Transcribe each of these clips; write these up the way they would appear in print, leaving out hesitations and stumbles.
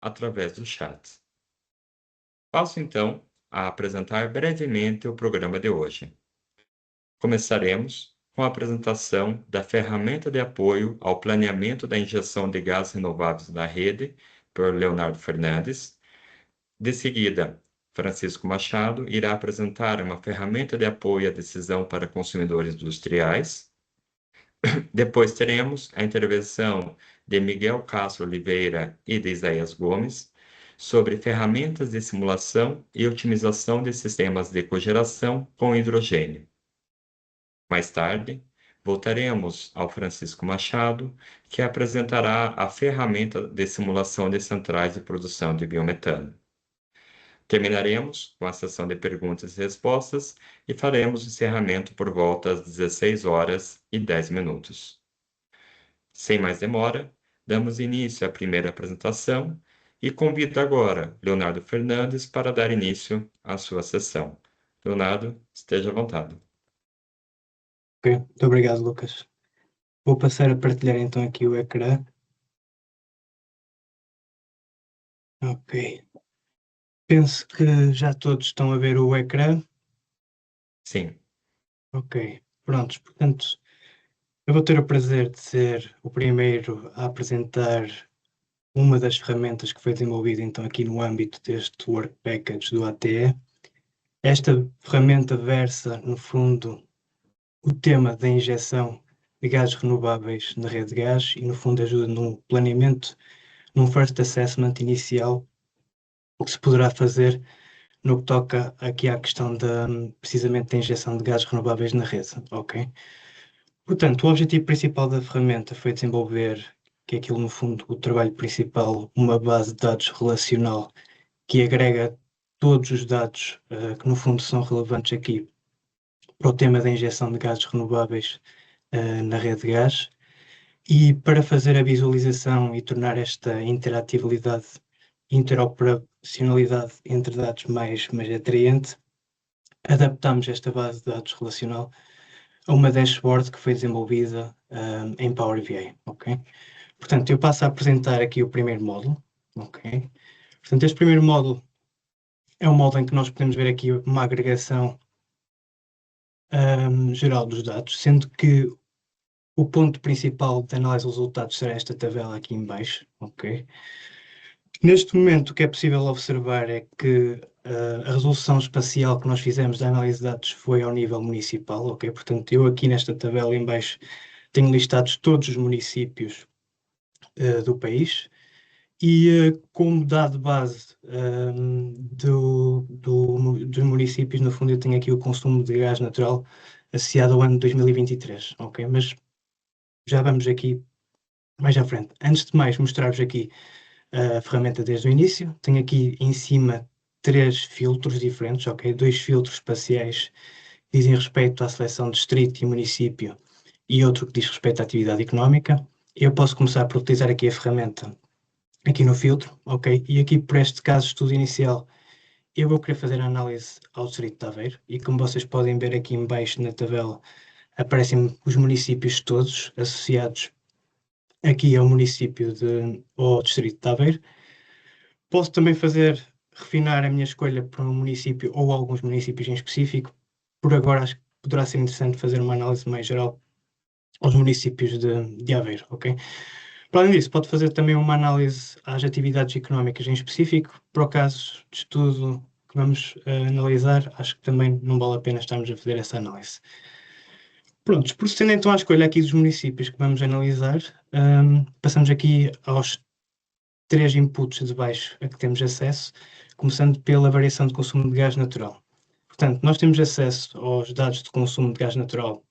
através do chat. Passo então a apresentar brevemente o programa de hoje. Começaremos com a apresentação da ferramenta de apoio ao planeamento da injeção de gases renováveis na rede, por Leonardo Fernandes. De seguida, Francisco Machado irá apresentar uma ferramenta de apoio à decisão para consumidores industriais. Depois teremos a intervenção de Miguel Castro Oliveira e de Isaías Gomes sobre ferramentas de simulação e otimização de sistemas de cogeração com hidrogênio. Mais tarde, voltaremos ao Francisco Machado, que apresentará a ferramenta de simulação de centrais de produção de biometano. Terminaremos com a sessão de perguntas e respostas e faremos o encerramento por volta às 16h10. Sem mais demora, damos início à primeira apresentação e convido agora Leonardo Fernandes para dar início à sua sessão. Leonardo, esteja à vontade. Ok, muito obrigado, Lucas. Vou passar a partilhar então aqui o ecrã. Ok. Penso que já todos estão a ver o ecrã. Sim. Ok, prontos. Portanto, eu vou ter o prazer de ser o primeiro a apresentar uma das ferramentas que foi desenvolvida então aqui no âmbito deste Work Package do ATE. Esta ferramenta versa, no fundo, o tema da injeção de gases renováveis na rede de gás e, no fundo, ajuda no planeamento, num first assessment inicial, o que se poderá fazer no que toca aqui à questão precisamente da injeção de gases renováveis na rede, ok? Portanto, o objetivo principal da ferramenta foi desenvolver, que é aquilo, no fundo, o trabalho principal, uma base de dados relacional que agrega todos os dados que, no fundo, são relevantes aqui para o tema da injeção de gases renováveis na rede de gás. E para fazer a visualização e tornar esta interatividade, interoperacionalidade entre dados mais atraente, adaptamos esta base de dados relacional a uma dashboard que foi desenvolvida em Power BI, ok? Portanto, eu passo a apresentar aqui o primeiro módulo, ok? Portanto, este primeiro módulo é um módulo em que nós podemos ver aqui uma agregação geral dos dados, sendo que o ponto principal de análise dos resultados será esta tabela aqui em baixo, ok? Neste momento, o que é possível observar é que a resolução espacial que nós fizemos da análise de dados foi ao nível municipal, ok? Portanto, eu aqui nesta tabela em baixo tenho listados todos os municípios do país e como dado base dos municípios, no fundo eu tenho aqui o consumo de gás natural associado ao ano 2023, ok? Mas já vamos aqui mais à frente. Antes de mais, mostrar-vos aqui a ferramenta desde o início. Tenho aqui em cima 3 filtros diferentes, ok? 2 filtros espaciais que dizem respeito à seleção de distrito e município e outro que diz respeito à atividade económica. Eu posso começar por utilizar aqui a ferramenta aqui no filtro, ok? E aqui por este caso estudo inicial eu vou querer fazer a análise ao distrito de Aveiro e como vocês podem ver aqui em baixo na tabela aparecem os municípios todos associados aqui ao município ao distrito de Aveiro. Posso também refinar a minha escolha para um município ou alguns municípios em específico. Por agora acho que poderá ser interessante fazer uma análise mais geral aos municípios de Aveiro, ok? Para além disso, pode fazer também uma análise às atividades económicas em específico. Para o caso de estudo que vamos analisar, acho que também não vale a pena estarmos a fazer essa análise. Prontos, procedendo então à escolha aqui dos municípios que vamos analisar, passamos aqui aos 3 inputs de baixo a que temos acesso, começando pela variação de consumo de gás natural. Portanto, nós temos acesso aos dados de consumo de gás natural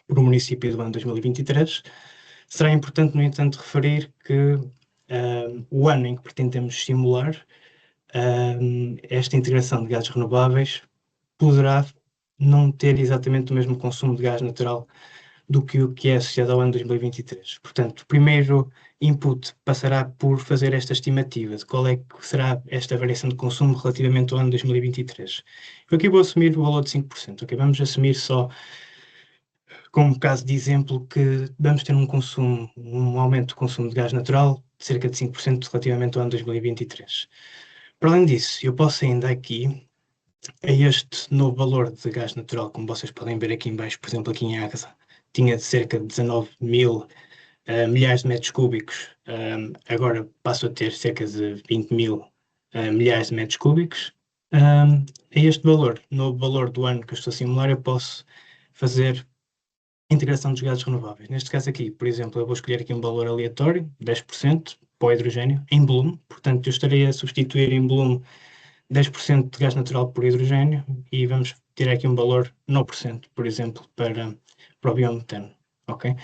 por município do ano 2023. Será importante, no entanto, referir que o ano em que pretendemos simular esta integração de gases renováveis poderá não ter exatamente o mesmo consumo de gás natural do que o que é associado ao ano 2023. Portanto, o primeiro input passará por fazer esta estimativa de qual é que será esta variação de consumo relativamente ao ano 2023. Eu aqui vou assumir o valor de 5%, ok? Vamos assumir só como caso de exemplo, que vamos ter um aumento do consumo de gás natural de cerca de 5% relativamente ao ano 2023. Para além disso, eu posso ainda aqui, a este novo valor de gás natural, como vocês podem ver aqui em baixo, por exemplo, aqui em Águeda, tinha de cerca de 19 mil milhares de metros cúbicos, agora passo a ter cerca de 20 mil milhares de metros cúbicos. A este valor, novo valor do ano que eu estou a simular, eu posso fazer integração dos gases renováveis. Neste caso aqui, por exemplo, eu vou escolher aqui um valor aleatório, 10% para o hidrogênio, em volume. Portanto, eu estarei a substituir em volume 10% de gás natural por hidrogênio e vamos ter aqui um valor 9%, por exemplo, para o biometano. Ok?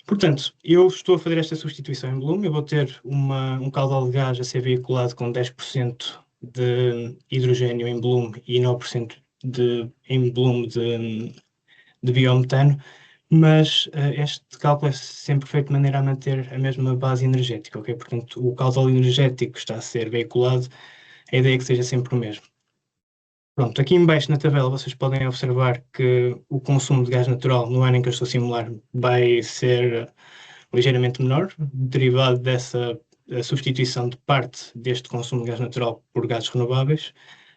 Portanto, eu estou a fazer esta substituição em volume, eu vou ter um caudal de gás a ser veiculado com 10% de hidrogênio em volume e 9% em volume de biometano, mas este cálculo é sempre feito de maneira a manter a mesma base energética, ok? Portanto, o caudal energético que está a ser veiculado, a ideia é que seja sempre o mesmo. Pronto, aqui em baixo na tabela vocês podem observar que o consumo de gás natural no ano em que eu estou a simular vai ser ligeiramente menor, derivado dessa substituição de parte deste consumo de gás natural por gases renováveis.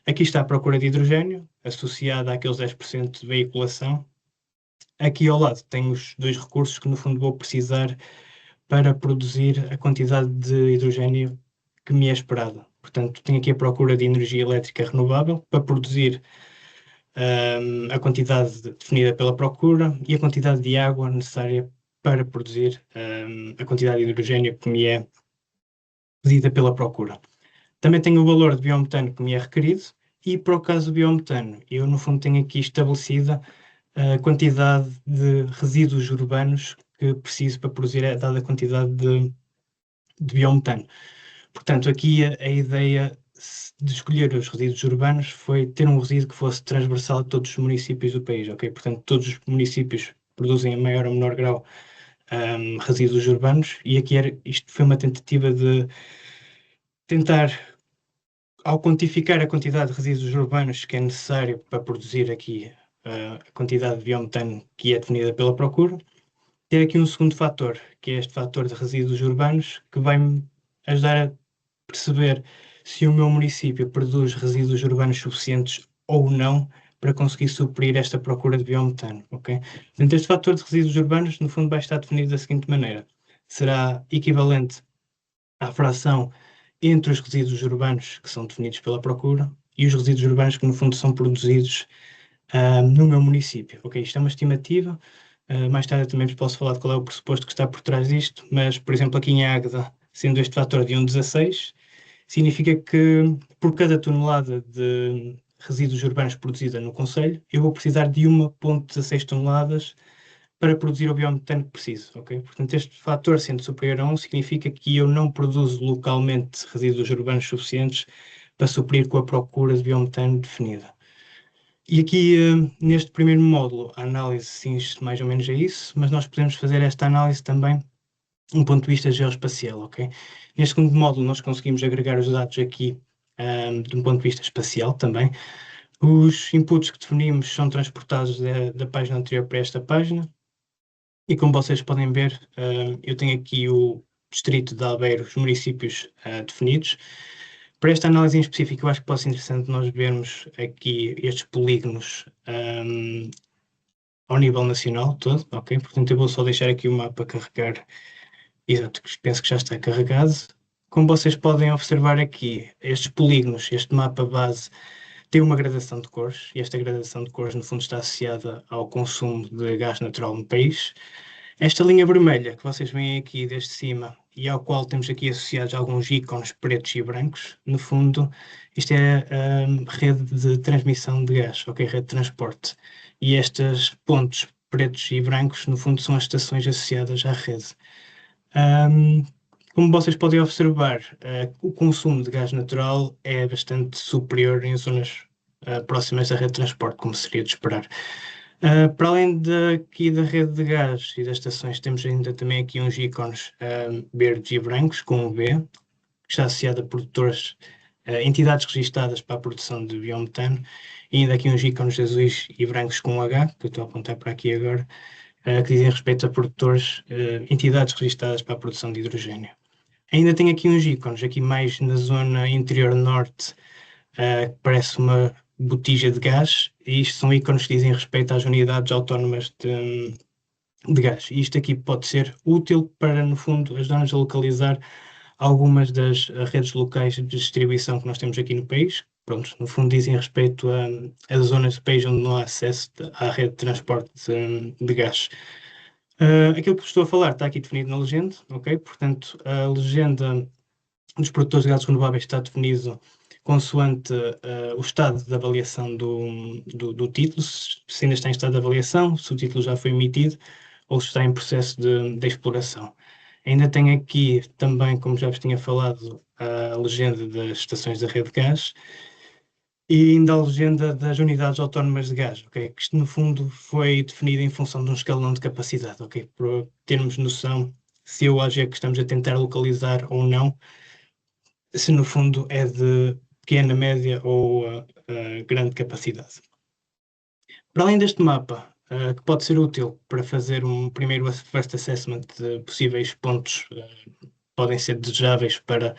Aqui está a procura de hidrogênio, associada àqueles 10% de veiculação. Aqui ao lado tenho os dois recursos que no fundo vou precisar para produzir a quantidade de hidrogênio que me é esperada. Portanto, tenho aqui a procura de energia elétrica renovável para produzir a quantidade definida pela procura e a quantidade de água necessária para produzir a quantidade de hidrogênio que me é pedida pela procura. Também tenho o valor de biometano que me é requerido e, para o caso do biometano, eu no fundo tenho aqui estabelecida a quantidade de resíduos urbanos que preciso para produzir a dada quantidade de biometano. Portanto, aqui a ideia de escolher os resíduos urbanos foi ter um resíduo que fosse transversal a todos os municípios do país, ok? Portanto, todos os municípios produzem em maior ou menor grau resíduos urbanos e aqui isto foi uma tentativa de tentar, ao quantificar a quantidade de resíduos urbanos que é necessário para produzir aqui a quantidade de biometano que é definida pela procura, ter aqui um segundo fator, que é este fator de resíduos urbanos, que vai-me ajudar a perceber se o meu município produz resíduos urbanos suficientes ou não para conseguir suprir esta procura de biometano, ok? Portanto, este fator de resíduos urbanos, no fundo, vai estar definido da seguinte maneira. Será equivalente à fração entre os resíduos urbanos que são definidos pela procura e os resíduos urbanos que, no fundo, são produzidos no meu município. Ok, isto é uma estimativa. Mais tarde eu também vos posso falar de qual é o pressuposto que está por trás disto, mas, por exemplo, aqui em Águeda, sendo este fator de 1,16, significa que por cada tonelada de resíduos urbanos produzida no concelho, eu vou precisar de 1,16 toneladas para produzir o biometano que preciso, ok? Portanto, este fator sendo superior a 1 significa que eu não produzo localmente resíduos urbanos suficientes para suprir com a procura de biometano definida. E aqui, neste primeiro módulo, a análise cinge mais ou menos a isso, mas nós podemos fazer esta análise também de um ponto de vista geoespacial, ok? Neste segundo módulo, nós conseguimos agregar os dados aqui, de um ponto de vista espacial também. Os inputs que definimos são transportados da página anterior para esta página. E como vocês podem ver, eu tenho aqui o distrito de Aveiro, os municípios definidos. Para esta análise em específico, eu acho que pode ser interessante nós vermos aqui estes polígonos ao nível nacional todo, ok? Portanto, eu vou só deixar aqui o mapa carregar. Exato, penso que já está carregado. Como vocês podem observar aqui, estes polígonos, este mapa base, tem uma gradação de cores, e esta gradação de cores, no fundo, está associada ao consumo de gás natural no país. Esta linha vermelha que vocês veem aqui desde cima e ao qual temos aqui associados alguns ícones pretos e brancos, no fundo, isto é a rede de transmissão de gás, ok? Rede de transporte. E estes pontos pretos e brancos, no fundo, são as estações associadas à rede. Como vocês podem observar, o consumo de gás natural é bastante superior em zonas próximas da rede de transporte, como seria de esperar. Para além daqui da rede de gás e das estações, temos ainda também aqui uns ícones verdes e brancos com um V, que está associado a produtores, entidades registadas para a produção de biometano, e ainda aqui uns ícones azuis e brancos com um H, que eu estou a apontar para aqui agora, que dizem respeito a produtores, entidades registadas para a produção de hidrogênio. Ainda tenho aqui uns ícones, aqui mais na zona interior norte, que parece uma botija de gás, e isto são ícones que dizem respeito às unidades autónomas de gás. E isto aqui pode ser útil para, no fundo, ajudar-nos a localizar algumas das redes locais de distribuição que nós temos aqui no país. Pronto, no fundo dizem respeito a zonas do país onde não há acesso à rede de transporte de gás. Aquilo que estou a falar está aqui definido na legenda, ok? Portanto, a legenda dos produtores de gases renováveis está definido consoante o estado de avaliação do título, se ainda está em estado de avaliação, se o título já foi emitido ou se está em processo de exploração. Ainda tenho aqui também, como já vos tinha falado, a legenda das estações da rede de gás e ainda a legenda das unidades autónomas de gás, ok? Que isto, no fundo, foi definido em função de um escalão de capacidade, ok? Para termos noção se a UAG que estamos a tentar localizar ou não, se no fundo é de pequena, média ou grande capacidade. Para além deste mapa, que pode ser útil para fazer um primeiro first assessment de possíveis pontos podem ser desejáveis para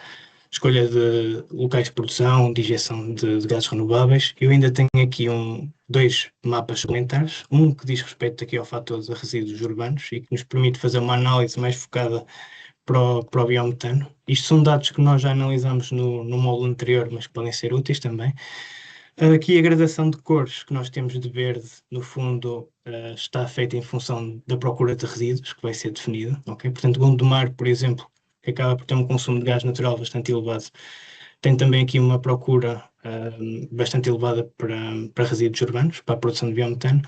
escolha de locais de produção, de injeção de gases renováveis. Eu ainda tenho aqui dois mapas suplementares, um que diz respeito aqui ao fator de resíduos urbanos e que nos permite fazer uma análise mais focada para o biometano. Isto são dados que nós já analisamos no módulo anterior, mas que podem ser úteis também. Aqui a gradação de cores que nós temos de verde, no fundo, está feita em função da procura de resíduos, que vai ser definida, ok? Portanto, Gondomar, por exemplo, que acaba por ter um consumo de gás natural bastante elevado, tem também aqui uma procura bastante elevada para resíduos urbanos, para a produção de biometano.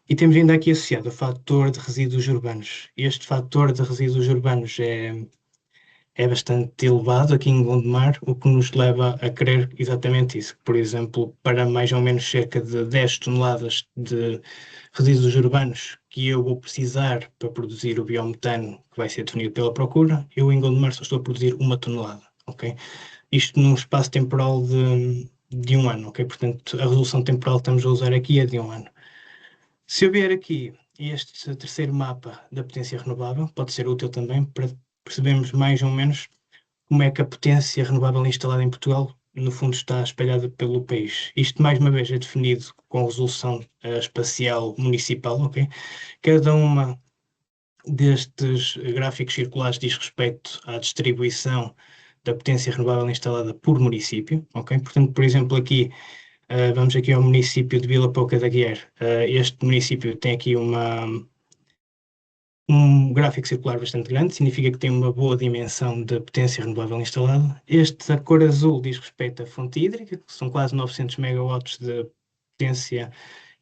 E temos ainda aqui associado o fator de resíduos urbanos. Este fator de resíduos urbanos é bastante elevado aqui em Gondomar, o que nos leva a crer exatamente isso. Por exemplo, para mais ou menos cerca de 10 toneladas de resíduos urbanos que eu vou precisar para produzir o biometano que vai ser definido pela procura, eu em Gondomar só estou a produzir 1 tonelada, ok? Isto num espaço temporal de 1 ano, ok? Portanto, a resolução temporal que estamos a usar aqui é de 1 ano. Se eu vier aqui este terceiro mapa da potência renovável, pode ser útil também para percebermos mais ou menos como é que a potência renovável instalada em Portugal, no fundo, está espalhada pelo país. Isto, mais uma vez, é definido com resolução espacial municipal, ok? Cada uma destes gráficos circulares diz respeito à distribuição da potência renovável instalada por município, ok? Portanto, por exemplo, aqui vamos aqui ao município de Vila Pouca da Guiar. Este município tem aqui um gráfico circular bastante grande, significa que tem uma boa dimensão de potência renovável instalada. Este, a cor azul, diz respeito à fonte hídrica, que são quase 900 megawatts de potência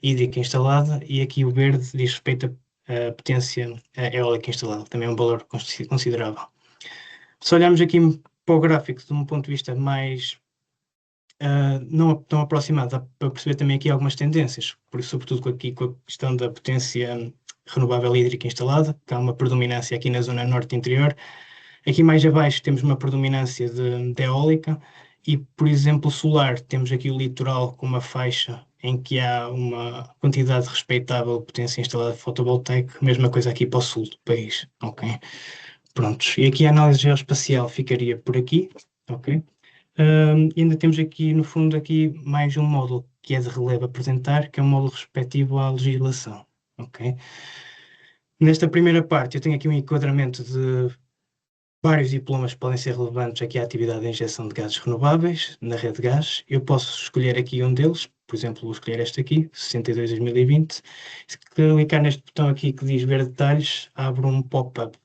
hídrica instalada, e aqui o verde diz respeito à potência eólica instalada, também é um valor considerável. Se olharmos aqui para o gráfico de um ponto de vista mais não tão aproximado, dá para perceber também aqui algumas tendências, sobretudo aqui com a questão da potência renovável hídrica instalada, que há uma predominância aqui na zona norte interior. Aqui mais abaixo temos uma predominância de eólica e, por exemplo, solar, temos aqui o litoral com uma faixa em que há uma quantidade respeitável de potência instalada fotovoltaica, mesma coisa aqui para o sul do país, ok? Prontos, e aqui a análise geoespacial ficaria por aqui, ok? E ainda temos aqui, no fundo, aqui mais um módulo que é de relevo a apresentar, que é um módulo respectivo à legislação, ok? Nesta primeira parte eu tenho aqui um enquadramento de vários diplomas que podem ser relevantes aqui à atividade de injeção de gases renováveis na rede de gás. Eu posso escolher aqui um deles, por exemplo, vou escolher este aqui, 62-2020. Se clicar neste botão aqui que diz ver detalhes, abre um pop-up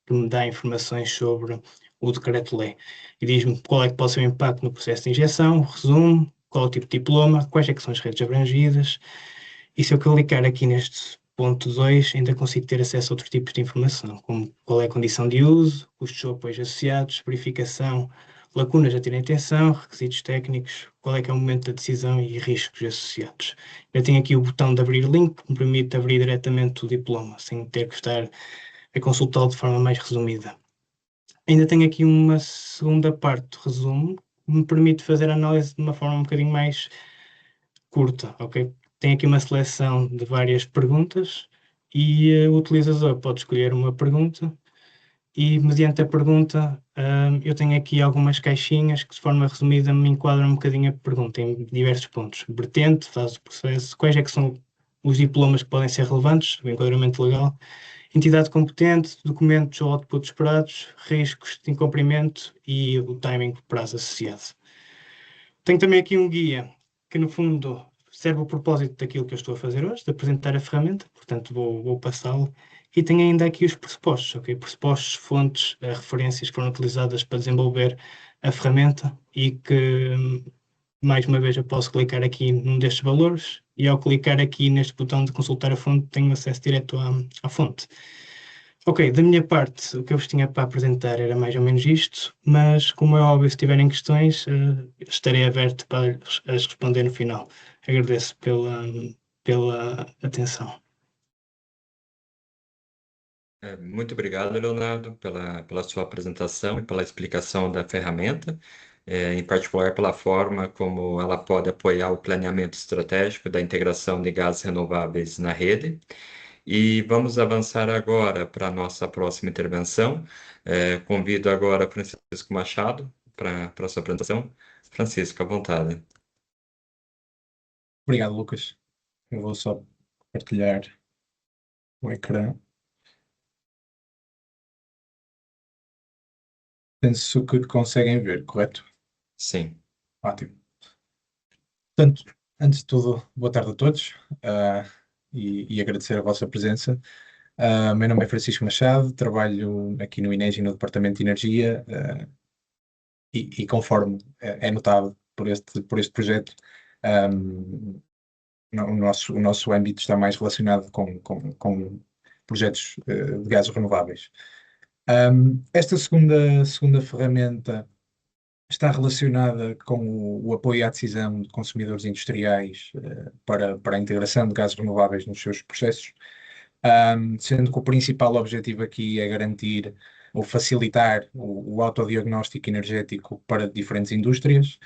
que me dá informações sobre o decreto-lei e diz-me qual é que pode ser o impacto no processo de injeção, resumo, qual é o tipo de diploma, quais é que são as redes abrangidas, e se eu clicar aqui neste ponto 2, ainda consigo ter acesso a outros tipos de informação, como qual é a condição de uso, custos ou apoios associados, verificação, lacunas a ter em atenção, requisitos técnicos, qual é que é o momento da decisão e riscos associados. Eu tenho aqui o botão de abrir link, que me permite abrir diretamente o diploma, sem ter que estar a consultá-lo de forma mais resumida. Ainda tenho aqui uma segunda parte do resumo, que me permite fazer a análise de uma forma um bocadinho mais curta, ok? Tem aqui uma seleção de várias perguntas e o utilizador pode escolher uma pergunta e, mediante a pergunta, eu tenho aqui algumas caixinhas que, de forma resumida, me enquadram um bocadinho a pergunta em diversos pontos. Vertente, fase do processo, quais é que são os diplomas que podem ser relevantes, o enquadramento legal, entidade competente, documentos ou outputs esperados, riscos de incumprimento e o timing de prazo associado. Tenho também aqui um guia que, no fundo, serve o propósito daquilo que eu estou a fazer hoje, de apresentar a ferramenta, portanto vou passá-lo. E tenho ainda aqui os pressupostos, ok? Pressupostos, fontes, referências que foram utilizadas para desenvolver a ferramenta e que, mais uma vez, eu posso clicar aqui num destes valores e, ao clicar aqui neste botão de consultar a fonte, tenho acesso direto à fonte. Ok, da minha parte, o que eu vos tinha para apresentar era mais ou menos isto, mas, como é óbvio, se tiverem questões, estarei aberto para as responder no final. Agradeço pela atenção. Muito obrigado, Leonardo, pela sua apresentação e pela explicação da ferramenta, em particular pela forma como ela pode apoiar o planeamento estratégico da integração de gases renováveis na rede. E vamos avançar agora para a nossa próxima intervenção. Convido agora Francisco Machado para a sua apresentação. Francisco, à vontade. Obrigado, Lucas. Eu vou só partilhar o ecrã. Penso que conseguem ver, correto? Sim. Ótimo. Portanto, antes de tudo, boa tarde a todos, e agradecer a vossa presença. Meu nome é Francisco Machado, trabalho aqui no INEGI, no Departamento de Energia, e conforme é notado por este projeto, o nosso âmbito está mais relacionado com projetos de gases renováveis. Esta segunda ferramenta está relacionada com o apoio à decisão de consumidores industriais para a integração de gases renováveis nos seus processos, sendo que o principal objetivo aqui é garantir ou facilitar o autodiagnóstico energético para diferentes indústrias.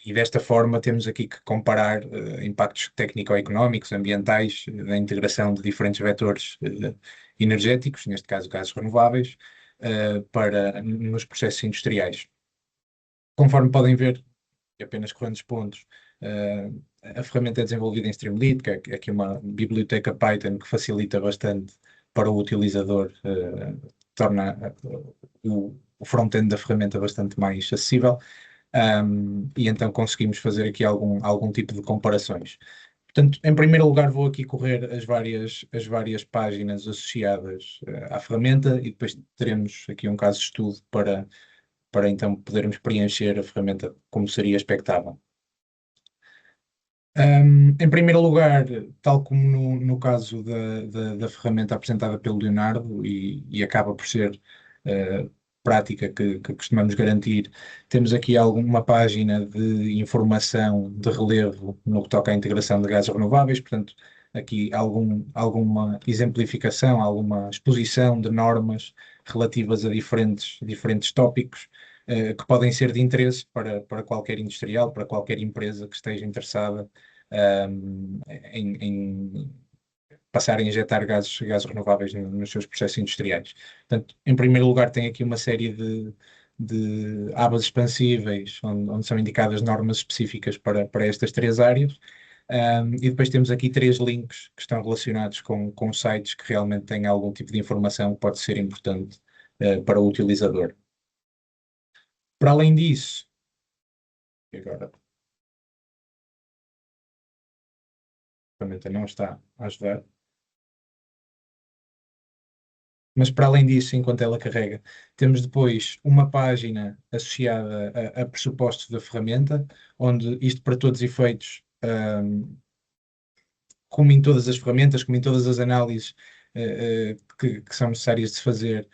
E desta forma temos aqui que comparar impactos técnico-económicos, ambientais, da integração de diferentes vetores energéticos, neste caso gases renováveis, nos processos industriais. Conforme podem ver, apenas correndo os pontos, a ferramenta é desenvolvida em Streamlit, que é aqui uma biblioteca Python que facilita bastante para o utilizador, torna o front-end da ferramenta bastante mais acessível, e então conseguimos fazer aqui algum tipo de comparações. Portanto, em primeiro lugar, vou aqui correr as várias páginas associadas à ferramenta e depois teremos aqui um caso de estudo para então podermos preencher a ferramenta como seria expectável. Em primeiro lugar, tal como no caso da ferramenta apresentada pelo Leonardo, e acaba por ser prática que costumamos garantir, temos aqui uma página de informação de relevo no que toca à integração de gases renováveis, portanto, aqui alguma exemplificação, alguma exposição de normas relativas a diferentes tópicos que podem ser de interesse para qualquer industrial, para qualquer empresa que esteja interessada em passar a injetar gases renováveis nos seus processos industriais. Portanto, em primeiro lugar, tem aqui uma série de abas expansíveis, onde são indicadas normas específicas para estas três áreas. E depois temos aqui três links que estão relacionados com sites que realmente têm algum tipo de informação que pode ser importante para o utilizador. Para além disso, agora a ferramenta não está a ajudar. Mas para além disso, enquanto ela carrega, temos depois uma página associada a pressupostos da ferramenta, onde isto para todos os efeitos, como em todas as ferramentas, como em todas as análises que são necessárias de se fazer,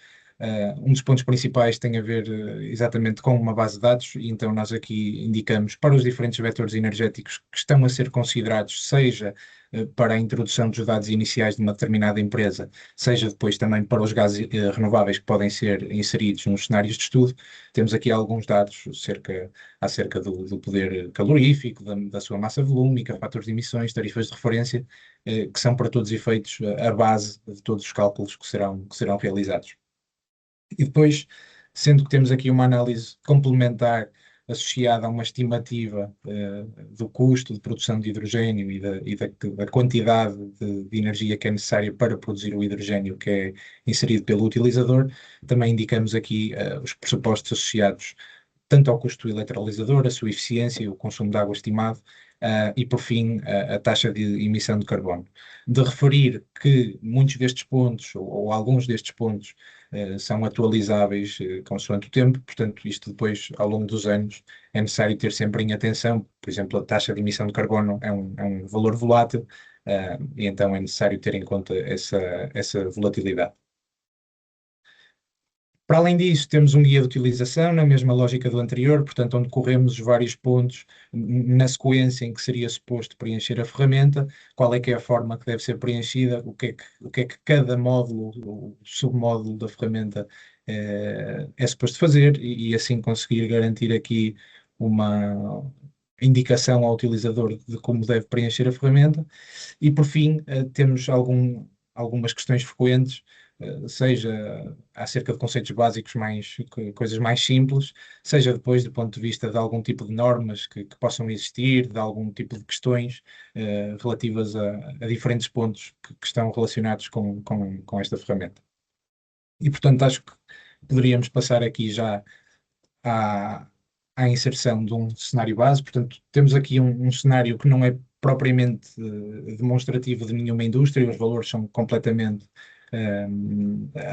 Um dos pontos principais tem a ver exatamente com uma base de dados, e então nós aqui indicamos para os diferentes vetores energéticos que estão a ser considerados, seja para a introdução dos dados iniciais de uma determinada empresa, seja depois também para os gases renováveis que podem ser inseridos nos cenários de estudo. Temos aqui alguns dados acerca do poder calorífico, da sua massa volúmica, fatores de emissões, tarifas de referência, que são para todos os efeitos a base de todos os cálculos que serão realizados. E depois, sendo que temos aqui uma análise complementar associada a uma estimativa do custo de produção de hidrogênio da quantidade de energia que é necessária para produzir o hidrogênio que é inserido pelo utilizador, também indicamos aqui os pressupostos associados tanto ao custo do eletrolisador, a sua eficiência, o consumo de água estimado, e, por fim, a taxa de emissão de carbono. De referir que muitos destes pontos, ou alguns destes pontos, são atualizáveis consoante o tempo, portanto, isto depois, ao longo dos anos, é necessário ter sempre em atenção. Por exemplo, a taxa de emissão de carbono é um valor volátil, e então é necessário ter em conta essa volatilidade. Para além disso, temos um guia de utilização, na mesma lógica do anterior, portanto, onde corremos os vários pontos na sequência em que seria suposto preencher a ferramenta, qual é que é a forma que deve ser preenchida, o que é que cada módulo, o submódulo da ferramenta é suposto fazer, e assim conseguir garantir aqui uma indicação ao utilizador de como deve preencher a ferramenta. E, por fim, temos algumas questões frequentes, seja acerca de conceitos básicos, coisas mais simples, seja depois do ponto de vista de algum tipo de normas que possam existir, de algum tipo de questões relativas a diferentes pontos que estão relacionados com esta ferramenta. E, portanto, acho que poderíamos passar aqui já à inserção de um cenário base. Portanto, temos aqui um cenário que não é propriamente demonstrativo de nenhuma indústria, os valores são completamente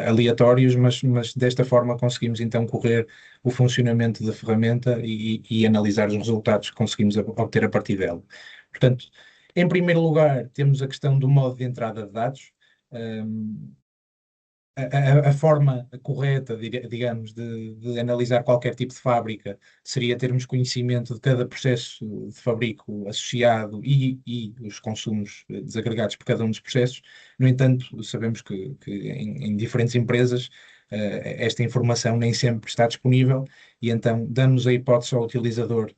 aleatórios, mas desta forma conseguimos então correr o funcionamento da ferramenta e analisar os resultados que conseguimos obter a partir dela. Portanto, em primeiro lugar, temos a questão do modo de entrada de dados. A forma correta, digamos, de analisar qualquer tipo de fábrica seria termos conhecimento de cada processo de fabrico associado e os consumos desagregados por cada um dos processos. No entanto, sabemos que em diferentes empresas esta informação nem sempre está disponível, e então damos a hipótese ao utilizador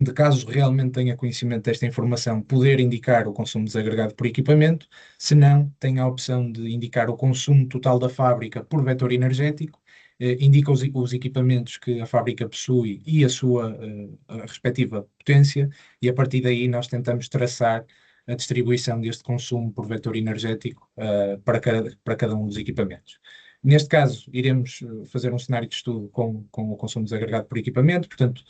de, caso realmente tenha conhecimento desta informação, poder indicar o consumo desagregado por equipamento. Se não, tem a opção de indicar o consumo total da fábrica por vetor energético, indica os equipamentos que a fábrica possui e a sua a respectiva potência, e a partir daí nós tentamos traçar a distribuição deste consumo por vetor energético para cada um dos equipamentos. Neste caso, iremos fazer um cenário de estudo com o consumo desagregado por equipamento. Portanto,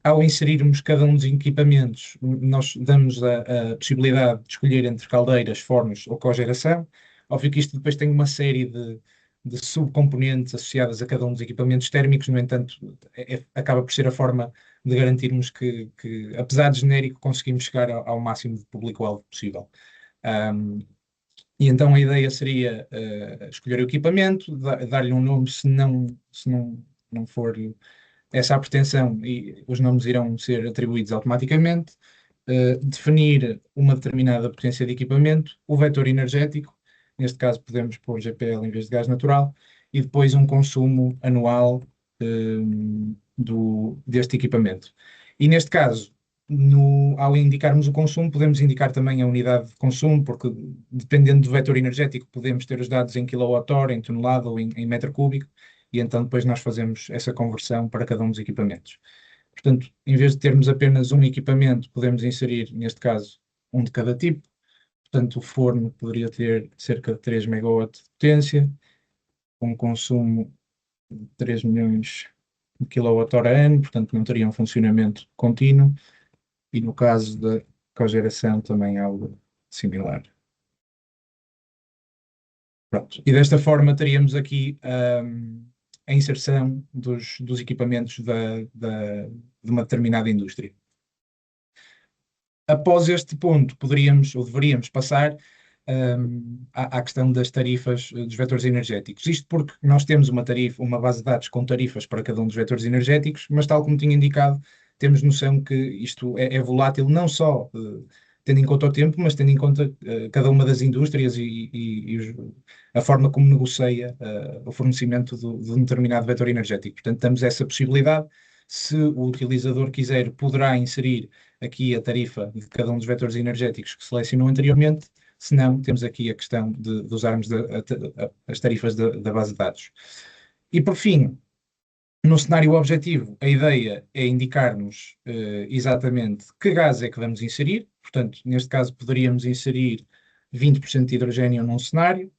ao inserirmos cada um dos equipamentos, nós damos a possibilidade de escolher entre caldeiras, fornos ou cogeração. Óbvio que isto depois tem uma série de subcomponentes associadas a cada um dos equipamentos térmicos. No entanto, acaba por ser a forma de garantirmos que apesar de genérico, conseguimos chegar ao máximo de público-alvo possível. E então a ideia seria escolher o equipamento, dar-lhe um nome, se não for essa a pretensão, e os nomes irão ser atribuídos automaticamente, definir uma determinada potência de equipamento, o vetor energético, neste caso podemos pôr GPL em vez de gás natural, e depois um consumo anual deste equipamento. E neste caso, ao indicarmos o consumo, podemos indicar também a unidade de consumo, porque dependendo do vetor energético, podemos ter os dados em kWh, em tonelada ou em metro cúbico, e então depois nós fazemos essa conversão para cada um dos equipamentos. Portanto, em vez de termos apenas um equipamento, podemos inserir, neste caso, um de cada tipo. Portanto, o forno poderia ter cerca de 3 MW de potência, com consumo de 3 milhões de kWh, portanto não teria um funcionamento contínuo, e no caso da cogeração também algo similar. Pronto. E desta forma teríamos aqui a inserção dos equipamentos de uma determinada indústria. Após este ponto, poderíamos ou deveríamos passar à questão das tarifas dos vetores energéticos. Isto porque nós temos uma tarifa, uma base de dados com tarifas para cada um dos vetores energéticos, mas tal como tinha indicado, temos noção que isto é volátil não só tendo em conta o tempo, mas tendo em conta cada uma das indústrias e a forma como negocia o fornecimento de um determinado vetor energético. Portanto, temos essa possibilidade. Se o utilizador quiser, poderá inserir aqui a tarifa de cada um dos vetores energéticos que selecionou anteriormente. Se não, temos aqui a questão de usarmos as tarifas da base de dados. E por fim, no cenário objetivo, a ideia é indicarmos exatamente que gás é que vamos inserir. Portanto, neste caso, poderíamos inserir 20% de hidrogênio num cenário.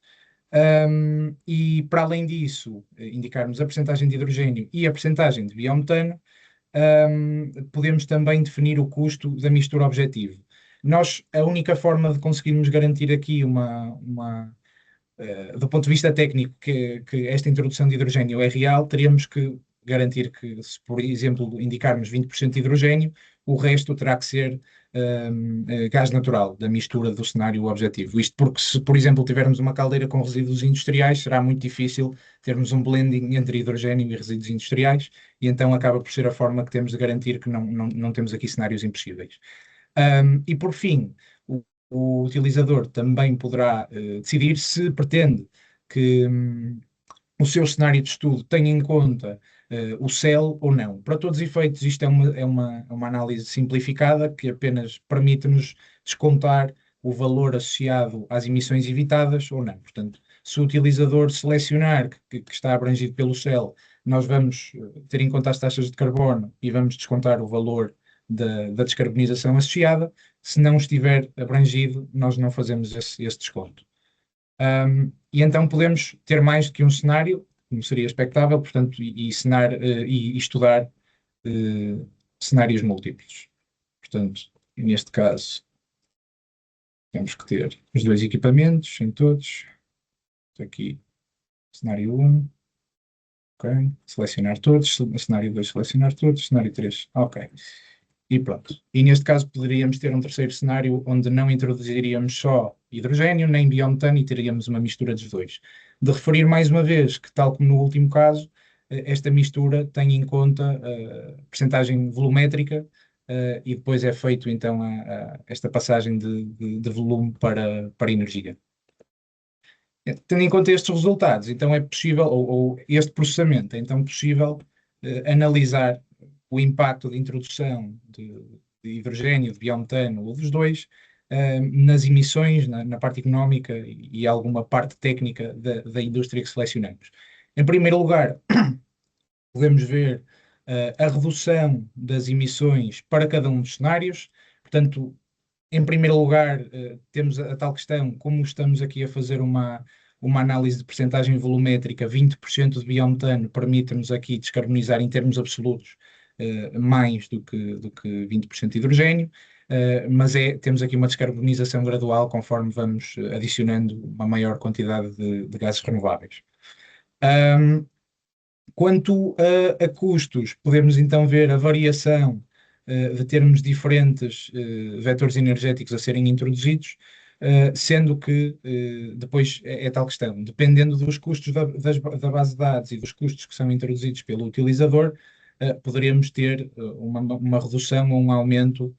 E para além disso, indicarmos a percentagem de hidrogênio e a percentagem de biometano, podemos também definir o custo da mistura objetivo. Nós, a única forma de conseguirmos garantir aqui do ponto de vista técnico, que esta introdução de hidrogênio é real, teríamos que garantir que, se por exemplo indicarmos 20% de hidrogênio, o resto terá que ser gás natural, da mistura do cenário objetivo. Isto porque, se por exemplo tivermos uma caldeira com resíduos industriais, será muito difícil termos um blending entre hidrogênio e resíduos industriais, e então acaba por ser a forma que temos de garantir que não temos aqui cenários impossíveis. E por fim, o utilizador também poderá decidir se pretende que o seu cenário de estudo tenha em conta o céu ou não. Para todos os efeitos, isto é uma análise simplificada que apenas permite-nos descontar o valor associado às emissões evitadas ou não. Portanto, se o utilizador selecionar que está abrangido pelo céu, nós vamos ter em conta as taxas de carbono e vamos descontar o valor da descarbonização associada. Se não estiver abrangido, nós não fazemos esse desconto. E então podemos ter mais do que um cenário, como seria expectável, portanto, e estudar cenários múltiplos. Portanto, neste caso, temos que ter os dois equipamentos em todos. Aqui, cenário 1. Ok. Selecionar todos. Cenário 2, selecionar todos. Cenário 3. Ok. E pronto. E neste caso poderíamos ter um terceiro cenário onde não introduziríamos só hidrogênio nem biometano e teríamos uma mistura dos dois. De referir mais uma vez que, tal como no último caso, esta mistura tem em conta a percentagem volumétrica e depois é feito então esta passagem de volume para energia. Tendo em conta estes resultados, então é possível, ou este processamento, é então possível analisar o impacto de introdução de hidrogênio, de biometano ou dos dois nas emissões, na parte económica e alguma parte técnica da indústria que selecionamos. Em primeiro lugar, podemos ver a redução das emissões para cada um dos cenários. Portanto, em primeiro lugar, temos a tal questão, como estamos aqui a fazer uma análise de percentagem volumétrica, 20% de biometano permite-nos aqui descarbonizar em termos absolutos mais do que 20% de hidrogênio, mas temos aqui uma descarbonização gradual conforme vamos adicionando uma maior quantidade de gases renováveis. Quanto a custos, podemos então ver a variação de termos diferentes vetores energéticos a serem introduzidos, sendo que depois é tal questão, dependendo dos custos da base de dados e dos custos que são introduzidos pelo utilizador, poderíamos ter uma redução ou um aumento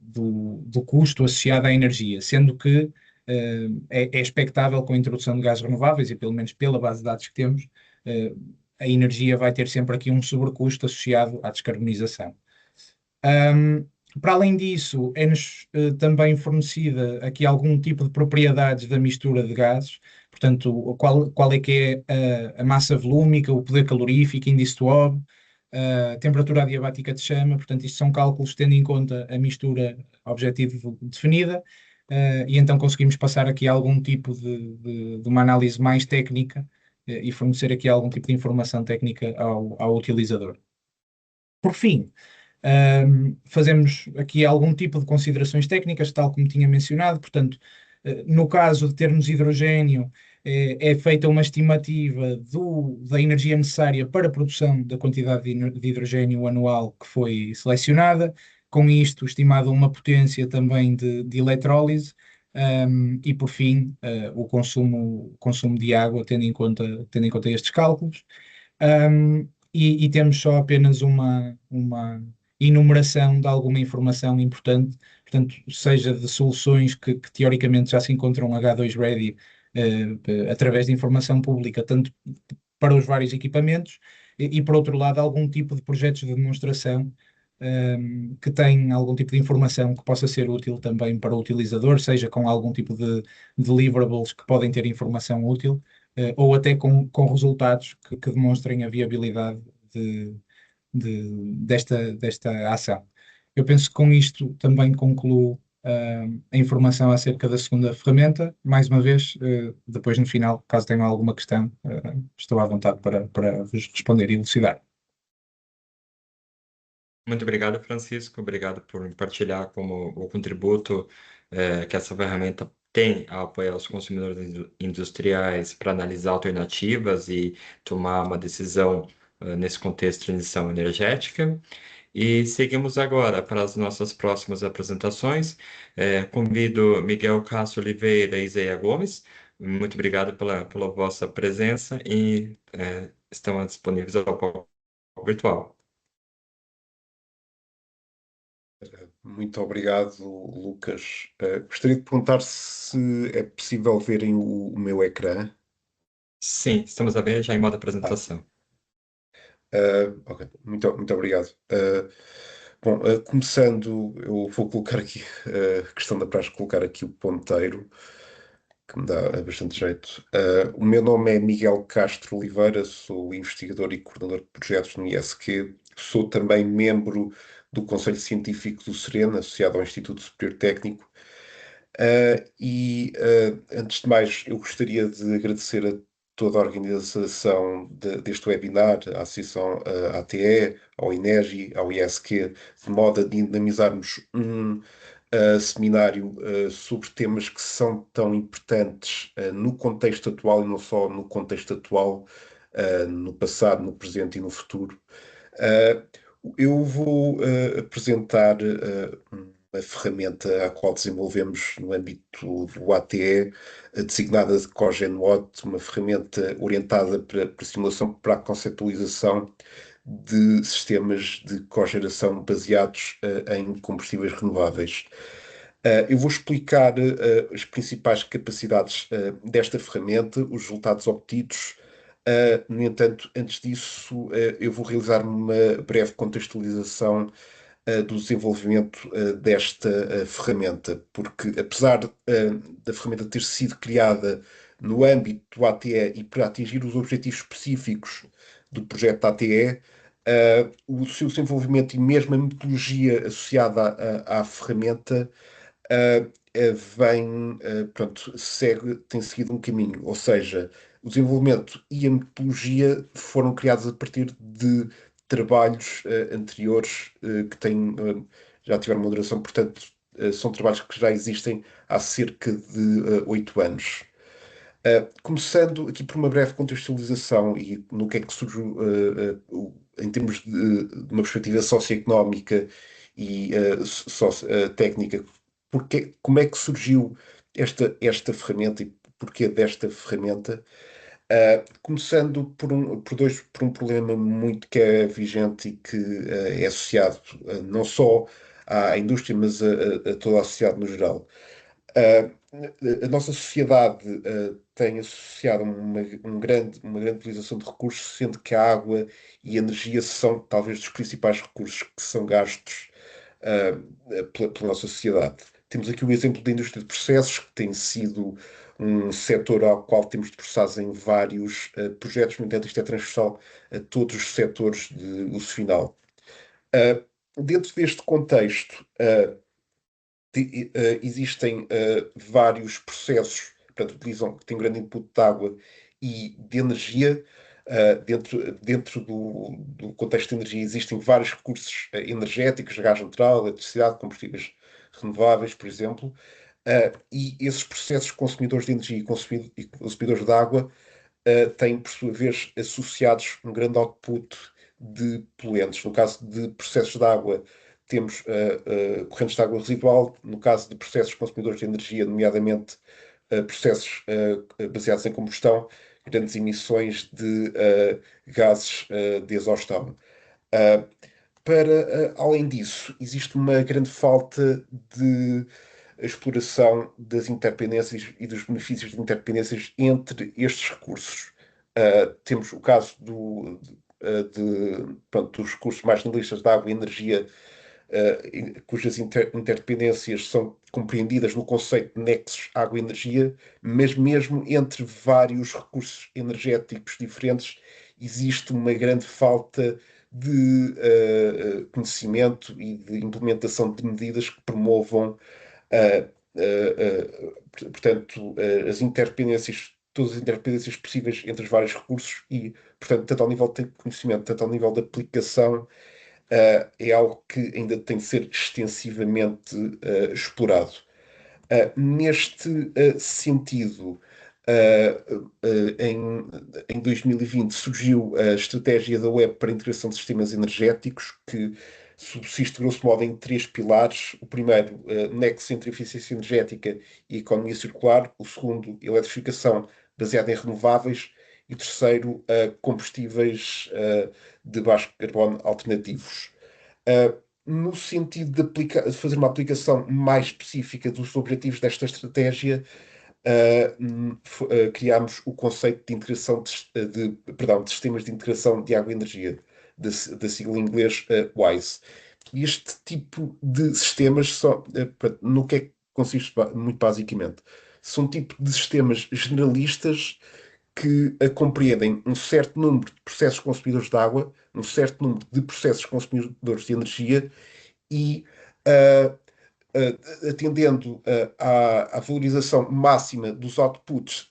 do custo associado à energia, sendo que é expectável com a introdução de gases renováveis, e pelo menos pela base de dados que temos, a energia vai ter sempre aqui um sobrecusto associado à descarbonização. Para além disso, é-nos também fornecida aqui algum tipo de propriedades da mistura de gases, portanto, qual é que é a massa volúmica, o poder calorífico, índice de Ohm, a temperatura adiabática de chama. Portanto, isto são cálculos tendo em conta a mistura objetivo definida, e então conseguimos passar aqui algum tipo de uma análise mais técnica e fornecer aqui algum tipo de informação técnica ao utilizador. Por fim, fazemos aqui algum tipo de considerações técnicas, tal como tinha mencionado. Portanto, no caso de termos hidrogênio, é feita uma estimativa da energia necessária para a produção da quantidade de hidrogênio anual que foi selecionada. Com isto, estimada uma potência também de eletrólise, E por fim, o consumo de água, tendo em conta estes cálculos. E temos só apenas uma enumeração de alguma informação importante, portanto, seja de soluções que teoricamente já se encontram H2 Ready, através de informação pública, tanto para os vários equipamentos, por outro lado, algum tipo de projetos de demonstração, que têm algum tipo de informação que possa ser útil também para o utilizador, seja com algum tipo de deliverables que podem ter informação útil, ou até com resultados que demonstrem a viabilidade desta ação. Eu penso que com isto também concluo a informação acerca da segunda ferramenta. Mais uma vez, depois no final, caso tenham alguma questão, estou à vontade para vos responder e elucidar. Muito obrigado, Francisco. Obrigado por partilhar como o contributo que essa ferramenta tem a apoiar os consumidores industriais para analisar alternativas e tomar uma decisão nesse contexto de transição energética. E seguimos agora para as nossas próximas apresentações. Convido Miguel Castro Oliveira e Zeia Gomes. Muito obrigado pela vossa presença e estão disponíveis ao palco virtual. Muito obrigado, Lucas. Gostaria de perguntar se é possível verem o meu ecrã. Sim, estamos a ver já em modo apresentação. Ok, muito obrigado. Bom, começando, eu vou colocar aqui a questão da praxe, colocar aqui o ponteiro, que me dá bastante jeito. O meu nome é Miguel Castro Oliveira, sou investigador e coordenador de projetos no ISQ. Sou também membro do Conselho Científico do SEREN, associado ao Instituto Superior Técnico. Antes de mais, eu gostaria de agradecer a toda a organização deste webinar, à Associação ATE, ao INEGI, ao ISQ, de modo a dinamizarmos um seminário sobre temas que são tão importantes no contexto atual e não só no contexto atual, no passado, no presente e no futuro. Eu vou apresentar uma ferramenta a qual desenvolvemos no âmbito do ATE, designada de CogenWatt, uma ferramenta orientada para simulação, para a conceptualização de sistemas de cogeração baseados em combustíveis renováveis. Eu vou explicar as principais capacidades desta ferramenta, os resultados obtidos. No entanto, antes disso, eu vou realizar uma breve contextualização do desenvolvimento desta ferramenta, porque apesar da ferramenta ter sido criada no âmbito do ATE e para atingir os objetivos específicos do projeto ATE, o seu desenvolvimento e mesmo a metodologia associada à ferramenta tem seguido um caminho, ou seja, o desenvolvimento e a metodologia foram criados a partir de trabalhos anteriores já tiveram uma duração, portanto, são trabalhos que já existem há cerca de 8 anos. Começando aqui por uma breve contextualização e no que é que surgiu em termos de uma perspectiva socioeconómica e técnica, como é que surgiu esta ferramenta e porquê desta ferramenta? Começando por um problema muito que é vigente e que é associado não só à indústria, mas a toda a sociedade no geral. A nossa sociedade tem associado uma grande utilização de recursos, sendo que a água e a energia são talvez dos principais recursos que são gastos pela nossa sociedade. Temos aqui o exemplo da indústria de processos, que tem sido um setor ao qual temos debruçados em vários projetos. No entanto, isto é transversal a todos os setores de uso final. Dentro deste contexto, existem vários processos, portanto, que têm um grande input de água e de energia. Dentro do contexto de energia existem vários recursos energéticos, gás natural, eletricidade, combustíveis renováveis, por exemplo, e esses processos consumidores de energia e consumidores de água têm, por sua vez, associados um grande output de poluentes. No caso de processos de água, temos correntes de água residual, no caso de processos consumidores de energia, nomeadamente processos baseados em combustão, grandes emissões de gases de exaustão. Além disso, existe uma grande falta de exploração das interdependências e dos benefícios de interdependências entre estes recursos. Temos o caso dos recursos mais generalistas de água e energia, cujas interdependências são compreendidas no conceito de nexos água e energia, mas mesmo entre vários recursos energéticos diferentes existe uma grande falta de conhecimento e de implementação de medidas que promovam, portanto, as interdependências, todas as interdependências possíveis entre os vários recursos e, portanto, tanto ao nível de conhecimento, tanto ao nível de aplicação, é algo que ainda tem de ser extensivamente explorado. Neste sentido, em 2020 surgiu a estratégia da UE para a integração de sistemas energéticos, que subsiste, grosso modo, em 3 pilares. O primeiro, nexo entre eficiência energética e economia circular. O segundo, eletrificação baseada em renováveis. E o terceiro, combustíveis de baixo carbono alternativos. No sentido de fazer uma aplicação mais específica dos objetivos desta estratégia, criámos o conceito de integração de sistemas de integração de água e energia, da sigla em inglês WISE. E este tipo de sistemas no que é que consiste muito basicamente? São um tipo de sistemas generalistas que compreendem um certo número de processos consumidores de água, um certo número de processos consumidores de energia e uh, atendendo à valorização máxima dos outputs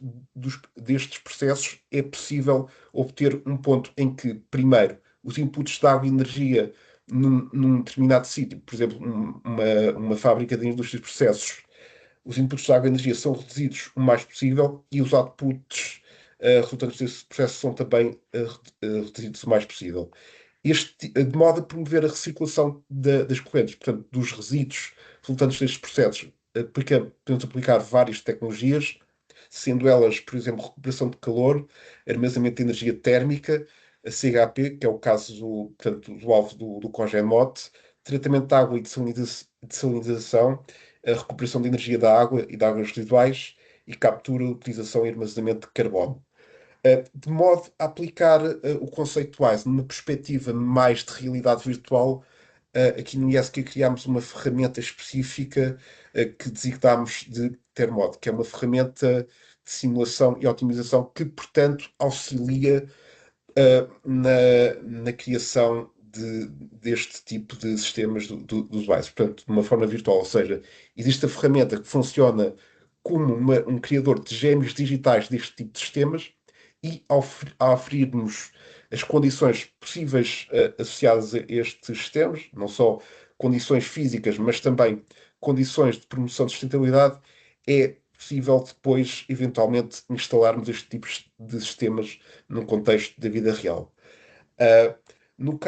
destes processos, é possível obter um ponto em que, primeiro, os inputs de água e energia num determinado sítio, por exemplo, uma fábrica de indústria de processos, os inputs de água e energia são reduzidos o mais possível e os outputs resultantes desse processo são também reduzidos o mais possível. De modo a promover a reciclação das correntes, portanto, dos resíduos resultantes destes processos. Podemos aplicar várias tecnologias, sendo elas, por exemplo, recuperação de calor, armazenamento de energia térmica, a CHP, que é o caso portanto, do alvo do COGENMOT, tratamento de água e de salinização, a recuperação de energia da água e de águas residuais e captura, utilização e armazenamento de carbono. De modo a aplicar o conceito WISE numa perspectiva mais de realidade virtual, aqui no IESC criámos uma ferramenta específica que designámos de Thermod, que é uma ferramenta de simulação e otimização que, portanto, auxilia na criação deste tipo de sistemas dos WISE, portanto, de uma forma virtual. Ou seja, existe a ferramenta que funciona como um criador de gêmeos digitais deste tipo de sistemas e, ao oferirmos as condições possíveis associadas a estes sistemas, não só condições físicas, mas também condições de promoção de sustentabilidade, é possível depois, eventualmente, instalarmos este tipo de sistemas num contexto da vida real. No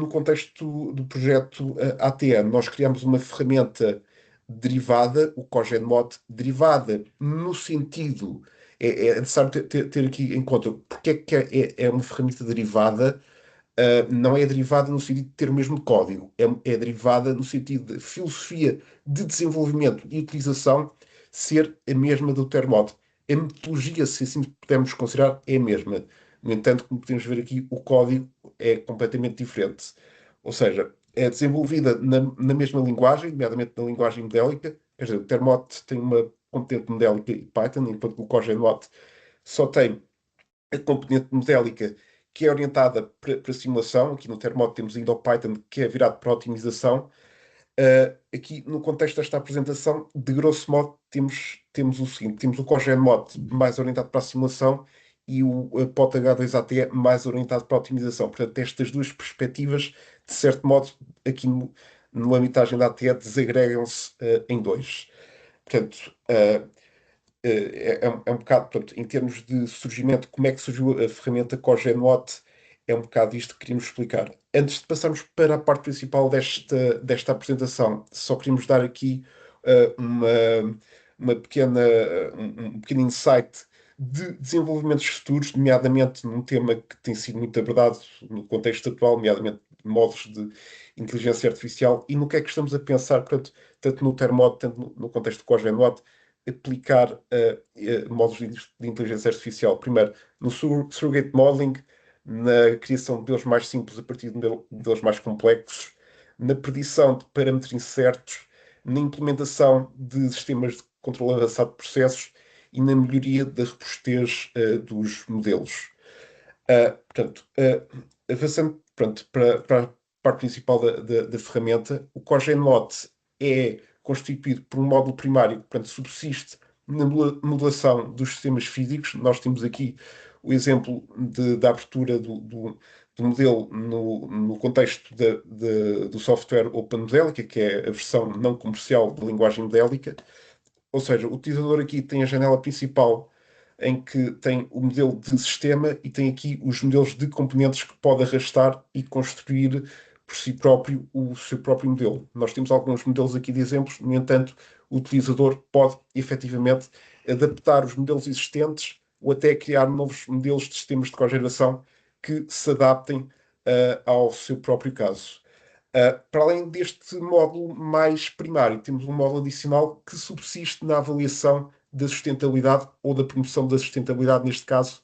contexto do projeto ATM, nós criamos uma ferramenta derivada, o COGENMOT, derivada no sentido, é necessário ter aqui em conta porque é que é uma ferramenta derivada. Não é derivada no sentido de ter o mesmo código, é derivada no sentido de filosofia de desenvolvimento e utilização ser a mesma do Thermod. A metodologia, se assim pudermos considerar, é a mesma. No entanto, como podemos ver aqui, o código é completamente diferente. Ou seja, é desenvolvida na mesma linguagem, nomeadamente na linguagem modélica. Quer dizer, o Thermod tem uma componente modélica e Python, enquanto que o COGENMOT só tem a componente modélica que é orientada para simulação. Aqui no Thermod temos ainda o Python, que é virado para otimização. Aqui, no contexto desta apresentação, de grosso modo, temos o seguinte: temos o COGENMOT mais orientado para a simulação e o POT H2AT mais orientado para a otimização. Portanto, estas duas perspectivas, de certo modo, aqui no âmbito da ATE, desagregam-se em dois. Portanto, é um bocado, portanto, em termos de surgimento, como é que surgiu a ferramenta COGENMOT? é um bocado isto que queríamos explicar. Antes de passarmos para a parte principal desta apresentação, só queríamos dar aqui uma pequena, um pequeno insight de desenvolvimentos futuros, nomeadamente num tema que tem sido muito abordado no contexto atual, nomeadamente modos de inteligência artificial, e no que é que estamos a pensar, portanto, tanto no Termod, tanto no contexto do CosGenMod, aplicar modos de inteligência artificial. Primeiro, no surrogate modeling, na criação de modelos mais simples a partir de modelos mais complexos, na predição de parâmetros incertos, na implementação de sistemas de controle avançado de processos e na melhoria da robustez dos modelos. Portanto, avançando para a parte principal da ferramenta, o CosGenMod é constituído por um módulo primário que, portanto, subsiste na modelação dos sistemas físicos. Nós temos aqui o exemplo da abertura do modelo no contexto do software OpenModelica, que é a versão não comercial da linguagem modélica. Ou seja, o utilizador aqui tem a janela principal em que tem o modelo de sistema e tem aqui os modelos de componentes que pode arrastar e construir por si próprio o seu próprio modelo. Nós temos alguns modelos aqui de exemplos, no entanto, o utilizador pode efetivamente adaptar os modelos existentes ou até criar novos modelos de sistemas de cogeração que se adaptem ao seu próprio caso. Para além deste módulo mais primário, temos um módulo adicional que subsiste na avaliação da sustentabilidade ou da promoção da sustentabilidade, neste caso,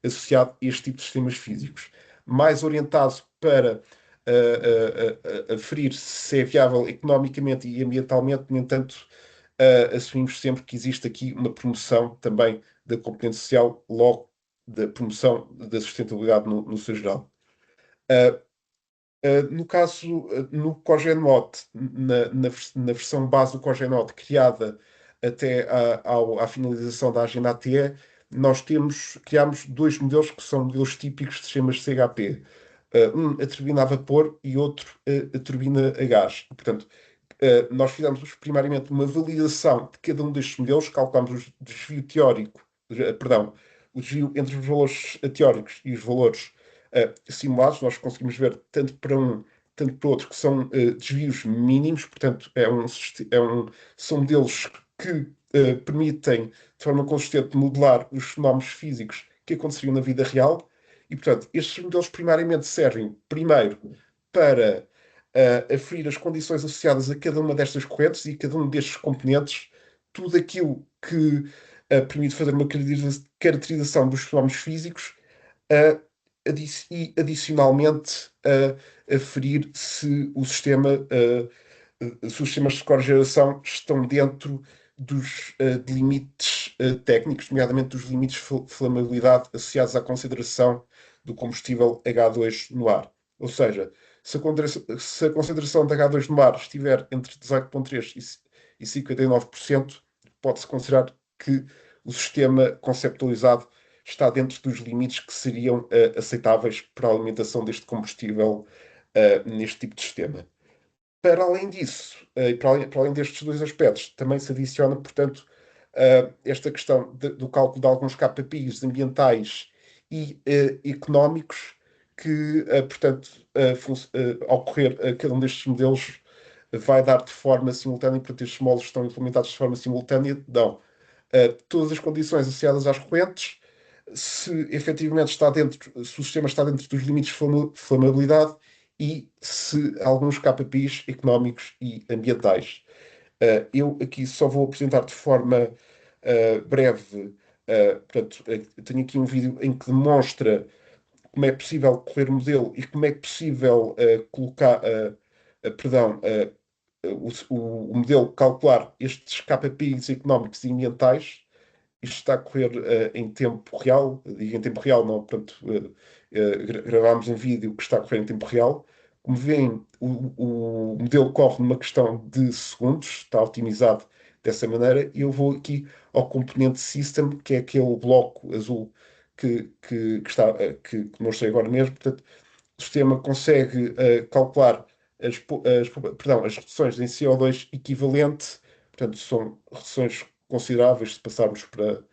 associado a este tipo de sistemas físicos. Mais orientado para aferir se é viável economicamente e ambientalmente, no entanto, assumimos sempre que existe aqui uma promoção também da componente social, logo da promoção da sustentabilidade no seu geral. No caso, no CogenMod, na versão base do CogenMod, criada até à finalização da agenda ATE, nós criámos dois modelos que são modelos típicos de sistemas CHP. Um a turbina a vapor e outro a turbina a gás. Portanto, nós fizemos primariamente uma validação de cada um destes modelos, calculamos o desvio teórico, perdão, o desvio entre os valores teóricos e os valores simulados. Nós conseguimos ver tanto para um, tanto para o outro, que são desvios mínimos, portanto, são modelos que permitem, de forma consistente, modelar os fenómenos físicos que aconteceriam na vida real. E, portanto, estes modelos primariamente servem, primeiro, para aferir as condições associadas a cada uma destas correntes e a cada um destes componentes, tudo aquilo que permite fazer uma caracterização dos fenómenos físicos e, adicionalmente, aferir se os sistemas de cogeração estão dentro dos limites técnicos, nomeadamente dos limites de flamabilidade associados à concentração do combustível H2 no ar. Ou seja, se a concentração de H2 no ar estiver entre 18,3% e 59%, pode-se considerar que o sistema conceptualizado está dentro dos limites que seriam aceitáveis para a alimentação deste combustível neste tipo de sistema. Para além disso, e para além destes dois aspectos, também se adiciona, portanto, esta questão do cálculo de alguns KPIs ambientais e económicos que, portanto, ao ocorrer cada um destes modelos, vai dar de forma simultânea, portanto, estes módulos estão implementados de forma simultânea, dão todas as condições associadas às correntes, se efetivamente se o sistema está dentro dos limites de flamabilidade e se alguns KPIs económicos e ambientais. Eu aqui só vou apresentar de forma breve, portanto, tenho aqui um vídeo em que demonstra como é possível correr o modelo e como é possível colocar, o modelo calcular estes KPIs económicos e ambientais. Isto está a correr em tempo real, digo em tempo real, não, portanto, gravámos um vídeo que está a correr em tempo real. Como veem, o modelo corre numa questão de segundos, está otimizado dessa maneira, e eu vou aqui ao componente System, que é aquele bloco azul que mostrei agora mesmo. Portanto, o sistema consegue calcular as reduções em CO2 equivalente, portanto, são reduções consideráveis se passarmos para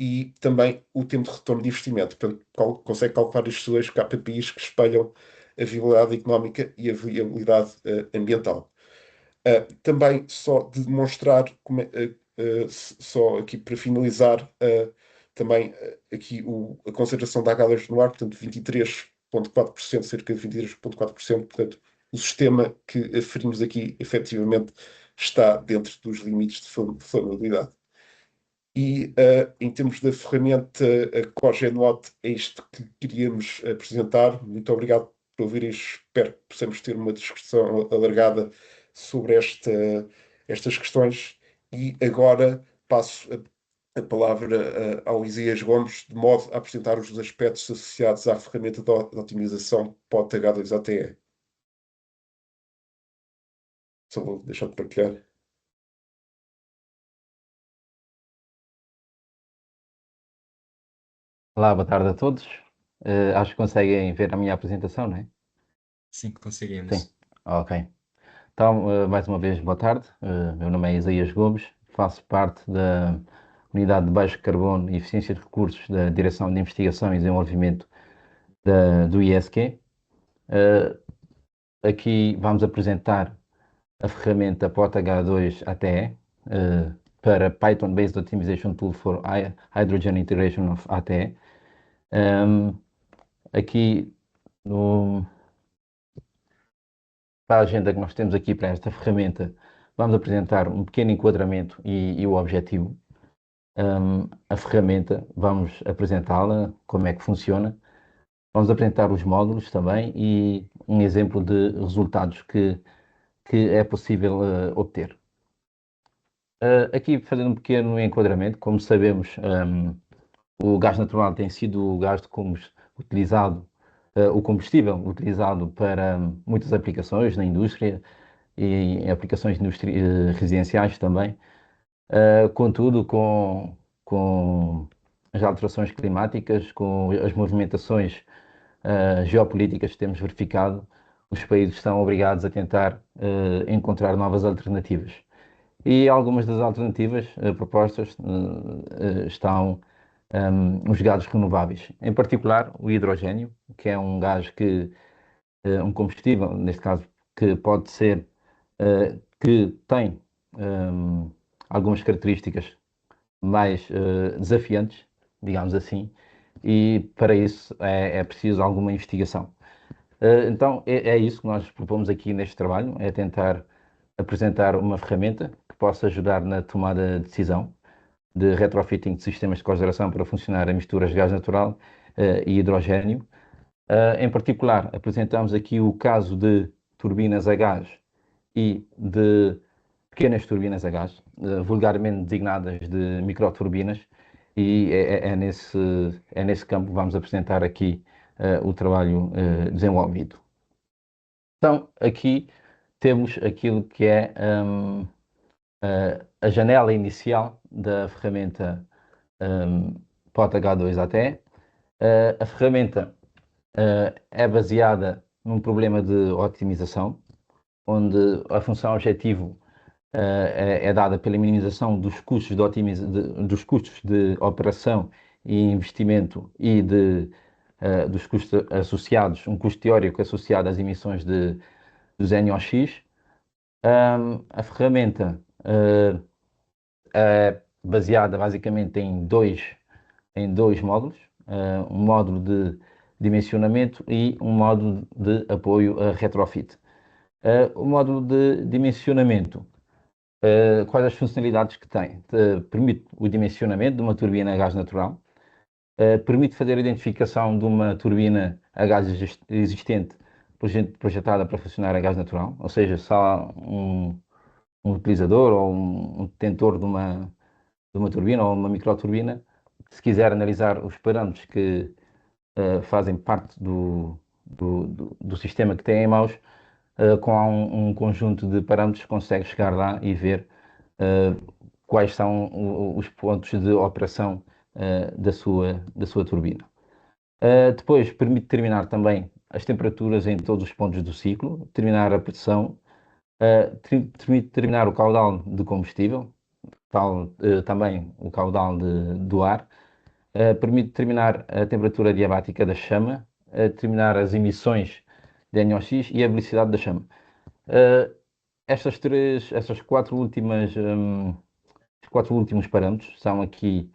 e também o tempo de retorno de investimento. Portanto, consegue calcular estes dois KPIs que espelham a viabilidade económica e a viabilidade ambiental. Também só de demonstrar, só aqui para finalizar, também aqui a concentração de H2 no ar, portanto 23,4%, cerca de 23,4%, portanto o sistema que aferimos aqui efetivamente está dentro dos limites de flammabilidade. E em termos da ferramenta CoreGenWatt, é isto que queríamos apresentar. Muito obrigado por ouvirem. Espero que possamos ter uma discussão alargada sobre estas questões. E agora passo a palavra ao Isaías Gomes, de modo a apresentar os aspectos associados à ferramenta de otimização POT H2ATE. Só vou deixar de partilhar. Olá, boa tarde a todos. Acho que conseguem ver a minha apresentação, não é? Sim, conseguimos. Sim, ok. Então, mais uma vez, boa tarde. Meu nome é Isaías Gomes, faço parte da Unidade de Baixo Carbono e Eficiência de Recursos da Direção de Investigação e Desenvolvimento do ISQ. Aqui vamos apresentar a ferramenta POT-H2ATE para Python-Based Optimization Tool for Hydrogen Integration of ATE. Aqui para a agenda que nós temos aqui para esta ferramenta, vamos apresentar um pequeno enquadramento e o objetivo. A ferramenta, vamos apresentá-la, como é que funciona. Vamos apresentar os módulos também e um exemplo de resultados que é possível obter. Aqui fazendo um pequeno enquadramento, como sabemos, o gás natural tem sido o gás utilizado, o combustível utilizado para muitas aplicações na indústria e em aplicações residenciais também. Contudo, com as alterações climáticas, com as movimentações geopolíticas que temos verificado, os países estão obrigados a tentar encontrar novas alternativas. E algumas das alternativas propostas estão os gases renováveis, em particular o hidrogênio, que é um gás um combustível, neste caso, que pode ser, que tem algumas características mais desafiantes, digamos assim, e para isso é preciso alguma investigação. Então é isso que nós propomos aqui neste trabalho, é tentar apresentar uma ferramenta que possa ajudar na tomada de decisão de retrofitting de sistemas de cogeração para funcionar a misturas de gás natural e hidrogênio. Em particular, apresentamos aqui o caso de turbinas a gás e de pequenas turbinas a gás, vulgarmente designadas de microturbinas, e é nesse campo que vamos apresentar aqui o trabalho desenvolvido. Então, aqui temos aquilo que é a janela inicial da ferramenta POT H2ATE. A ferramenta é baseada num problema de otimização, onde a função objetivo é dada pela minimização dos custos dos custos de operação e investimento e dos custos associados, um custo teórico associado às emissões dos NOx. A ferramenta é baseada basicamente em dois módulos, um módulo de dimensionamento e um módulo de apoio a retrofit. O módulo de dimensionamento, quais as funcionalidades que tem? Permite o dimensionamento de uma turbina a gás natural, permite fazer a identificação de uma turbina a gás existente projetada para funcionar a gás natural, ou seja, se há um utilizador ou um detentor de uma turbina ou uma microturbina, se quiser analisar os parâmetros que fazem parte do sistema que tem em mãos, com um conjunto de parâmetros consegue chegar lá e ver quais são os pontos de operação da sua turbina. Depois permite determinar também as temperaturas em todos os pontos do ciclo, determinar a pressão, permite determinar o caudal de combustível, também o caudal do ar, permite determinar a temperatura diabática da chama, determinar as emissões de NOx e a velocidade da chama. Estas quatro os quatro últimos parâmetros são aqui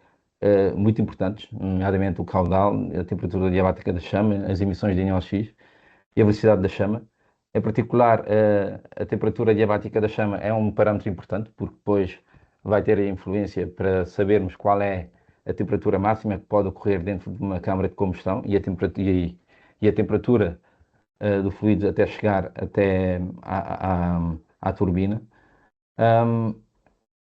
muito importantes, nomeadamente o caudal, a temperatura diabática da chama, as emissões de NOx e a velocidade da chama. Em particular, a temperatura diabática da chama é um parâmetro importante, porque depois vai ter a influência para sabermos qual é a temperatura máxima que pode ocorrer dentro de uma câmara de combustão e a temperatura do fluido até chegar até à turbina.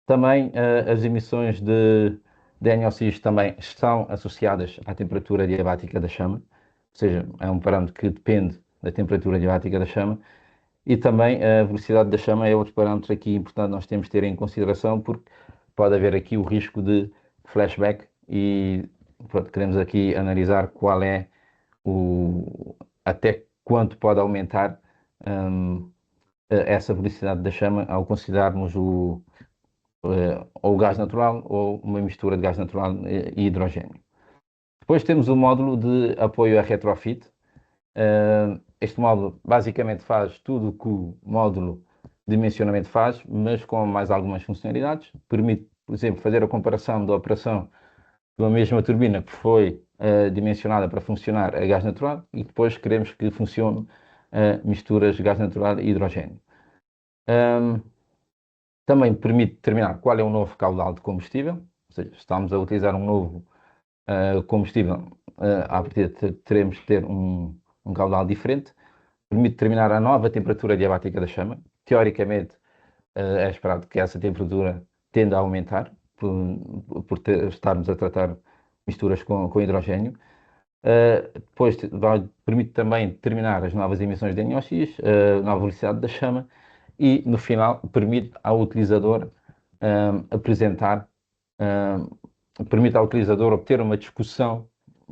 Também as emissões de NOx também estão associadas à temperatura diabática da chama, ou seja, é um parâmetro que depende da temperatura diabática da chama. E também a velocidade da chama é outro parâmetro aqui importante nós temos de ter em consideração, porque pode haver aqui o risco de flashback e pronto, queremos aqui analisar qual é até quanto pode aumentar essa velocidade da chama ao considerarmos ou o gás natural ou uma mistura de gás natural e hidrogênio. Depois temos o módulo de apoio a retrofit. Este módulo basicamente faz tudo o que o módulo de dimensionamento faz, mas com mais algumas funcionalidades. Permite, por exemplo, fazer a comparação da operação de uma mesma turbina que foi dimensionada para funcionar a gás natural e depois queremos que funcione misturas de gás natural e hidrogênio. Também permite determinar qual é o novo caudal de combustível, ou seja, estamos a utilizar um novo combustível, à partida teremos de ter um caudal diferente. Permite determinar a nova temperatura diabática da chama. Teoricamente, é esperado que essa temperatura tenda a aumentar por estarmos a tratar misturas com hidrogênio. Depois permite também determinar as novas emissões de NOx, a nova velocidade da chama e, no final, permite ao utilizador permite ao utilizador obter uma discussão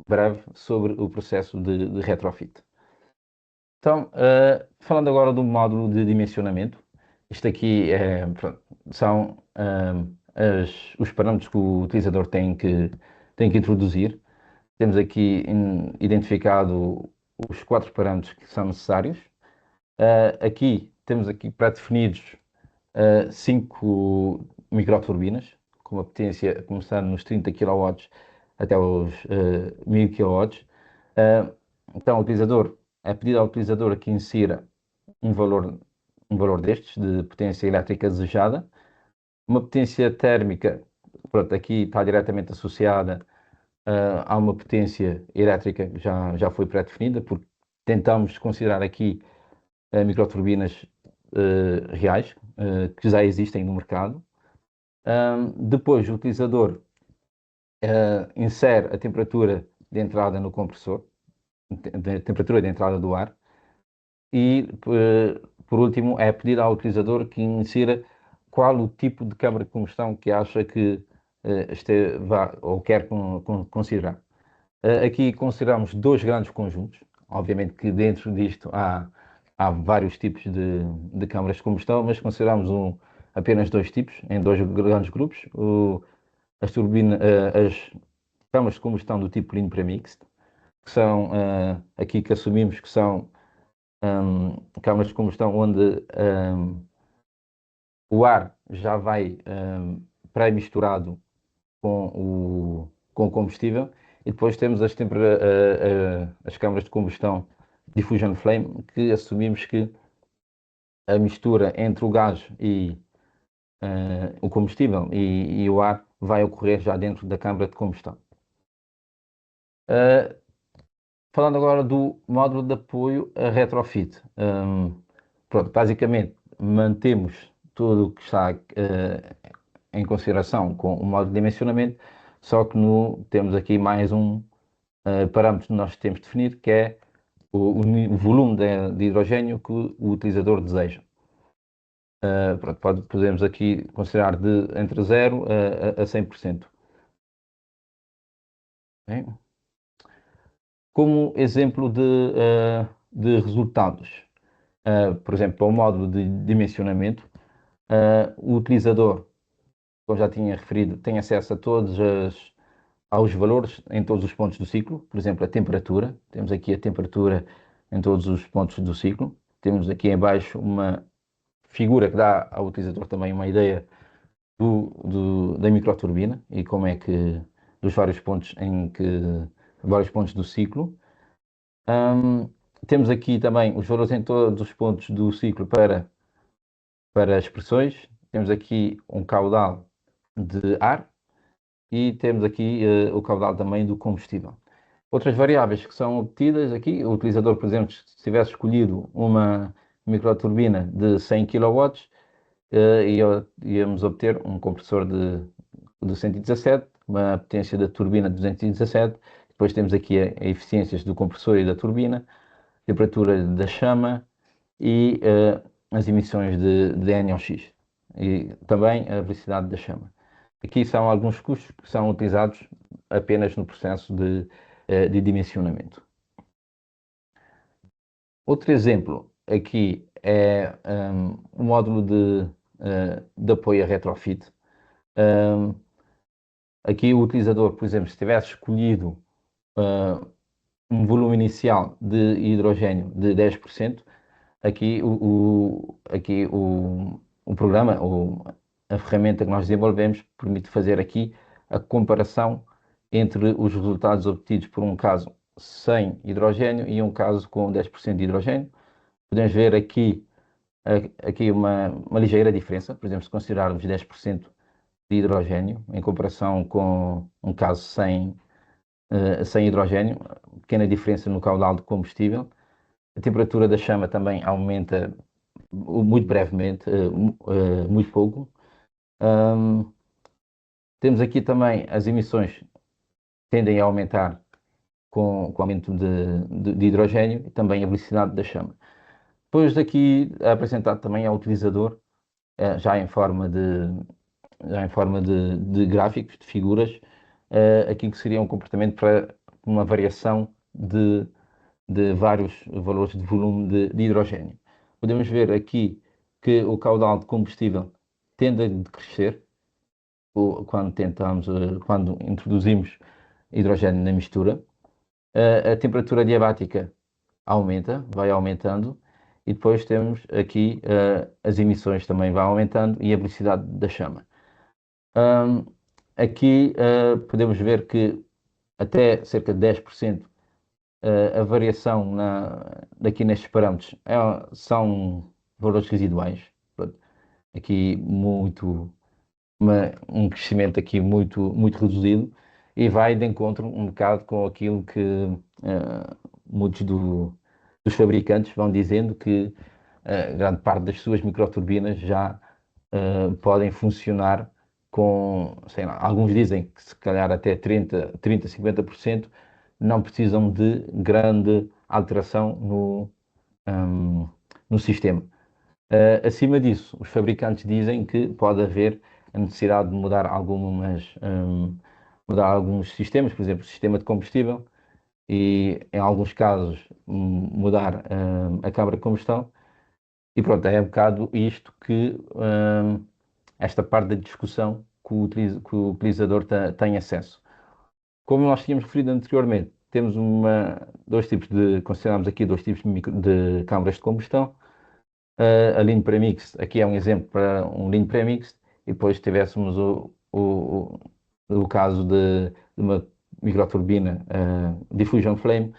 breve sobre o processo de retrofit. Então, falando agora do módulo de dimensionamento, isto aqui são os parâmetros que o utilizador tem que introduzir. Temos aqui identificado os 4 parâmetros que são necessários. Aqui temos aqui pré-definidos 5 microturbinas, com uma potência começando nos 30 kW até os 1000 kW. Então, é pedido ao utilizador que insira um valor destes, de potência elétrica desejada. Uma potência térmica, pronto, aqui está diretamente associada a uma potência elétrica que já foi pré-definida, porque tentamos considerar aqui microturbinas reais, que já existem no mercado. Depois, o utilizador insere a temperatura de entrada no compressor, a temperatura de entrada do ar, e, por último, é pedido ao utilizador que insira qual o tipo de câmara de combustão que acha que ou quer considerar. Aqui consideramos 2 grandes conjuntos. Obviamente que dentro disto há vários tipos de câmaras de combustão, mas consideramos apenas 2 tipos, em 2 grandes grupos. As câmaras de combustão do tipo Lean Premixed, que são aqui que assumimos que são câmaras de combustão onde o ar já vai pré-misturado com o combustível, e depois temos as câmaras de combustão Diffusion Flame, que assumimos que a mistura entre o gás e o combustível e o ar vai ocorrer já dentro da câmara de combustão. Falando agora do módulo de apoio a retrofit. Pronto, basicamente mantemos tudo o que está em consideração com o módulo de dimensionamento, só que temos aqui mais um parâmetro que nós temos de definir, que é o volume de hidrogênio que o utilizador deseja. Pronto, podemos aqui considerar entre 0 a 100%. Bem? Como exemplo de resultados, por exemplo, para o módulo de dimensionamento, o utilizador, como já tinha referido, tem acesso a todas aos valores em todos os pontos do ciclo, por exemplo, a temperatura. Temos aqui a temperatura em todos os pontos do ciclo. Temos aqui em baixo uma figura que dá ao utilizador também uma ideia da microturbina e como é que dos vários pontos do ciclo. Temos aqui também os valores em todos os pontos do ciclo para expressões. Temos aqui um caudal de ar e temos aqui o caudal também do combustível. Outras variáveis que são obtidas aqui, o utilizador, por exemplo, se tivesse escolhido uma microturbina de 100 kW, íamos obter um compressor de 117, uma potência da turbina de 217, depois temos aqui a eficiências do compressor e da turbina, temperatura da chama e as emissões de NOx e também a velocidade da chama. Aqui são alguns custos que são utilizados apenas no processo de dimensionamento. Outro exemplo aqui é um módulo de apoio a retrofit. Aqui o utilizador, por exemplo, se tivesse escolhido um volume inicial de hidrogênio de 10%, aqui o programa, a ferramenta que nós desenvolvemos, permite fazer aqui a comparação entre os resultados obtidos por um caso sem hidrogênio e um caso com 10% de hidrogênio. Podemos ver aqui uma ligeira diferença, por exemplo, se considerarmos 10% de hidrogênio em comparação com um caso sem hidrogênio, pequena diferença no caudal de combustível. A temperatura da chama também aumenta muito brevemente, muito pouco. Temos aqui também as emissões tendem a aumentar com o aumento de hidrogênio e também a velocidade da chama. Depois daqui é apresentado também ao utilizador, já em forma de gráficos, de figuras, aquilo que seria um comportamento para uma variação de vários valores de volume de hidrogênio. Podemos ver aqui que o caudal de combustível tende a decrescer quando introduzimos hidrogênio na mistura. A temperatura diabática aumenta, vai aumentando, e depois temos aqui as emissões também vão aumentando e a velocidade da chama. Aqui podemos ver que até cerca de 10% a variação daqui nestes parâmetros são valores residuais. Aqui um crescimento aqui muito reduzido e vai de encontro um bocado com aquilo que muitos dos fabricantes vão dizendo que grande parte das suas microturbinas já podem funcionar com, sei lá, alguns dizem que se calhar até 50% não precisam de grande alteração no sistema. Acima disso, os fabricantes dizem que pode haver a necessidade de mudar alguns sistemas, por exemplo, o sistema de combustível e, em alguns casos, mudar a câmara de combustão. E pronto, é um bocado isto que esta parte da discussão que o utilizador tem acesso. Como nós tínhamos referido anteriormente, temos consideramos aqui dois tipos de câmaras de combustão. A Lean Premix, aqui é um exemplo para um Lean Premix, e depois tivéssemos o caso de uma microturbina Diffusion Flame,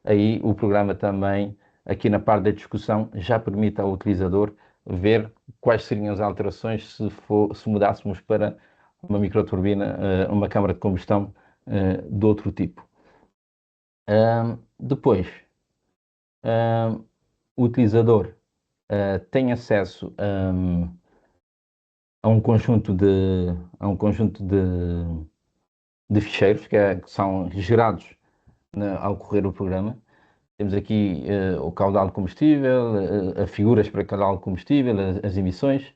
aí o programa também, aqui na parte da discussão, já permite ao utilizador ver quais seriam as alterações se mudássemos para uma microturbina, uma câmara de combustão de outro tipo. Depois, o utilizador tem acesso a um conjunto de ficheiros que são gerados ao correr o programa. Temos aqui o caudal de combustível, as figuras para caudal de combustível, as emissões,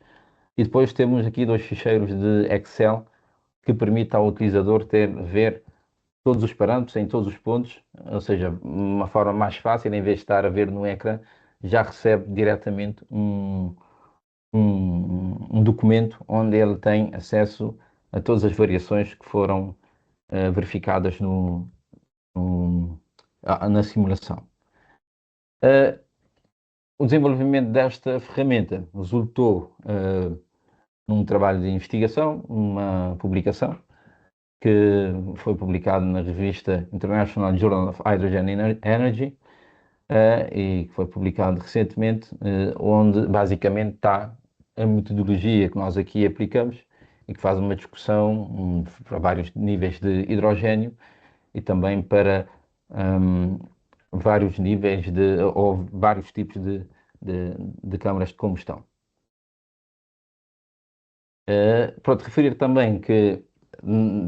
e depois temos aqui dois ficheiros de Excel que permite ao utilizador ver todos os parâmetros em todos os pontos, ou seja, uma forma mais fácil, em vez de estar a ver no ecrã, já recebe diretamente um documento onde ele tem acesso a todas as variações que foram verificadas na simulação. O desenvolvimento desta ferramenta resultou num trabalho de investigação, uma publicação, que foi publicado na revista International Journal of Hydrogen Energy, e que foi publicado recentemente, onde basicamente está a metodologia que nós aqui aplicamos e que faz uma discussão para vários níveis de hidrogênio e também para vários níveis ou vários tipos de câmaras de combustão. Pronto, referir também que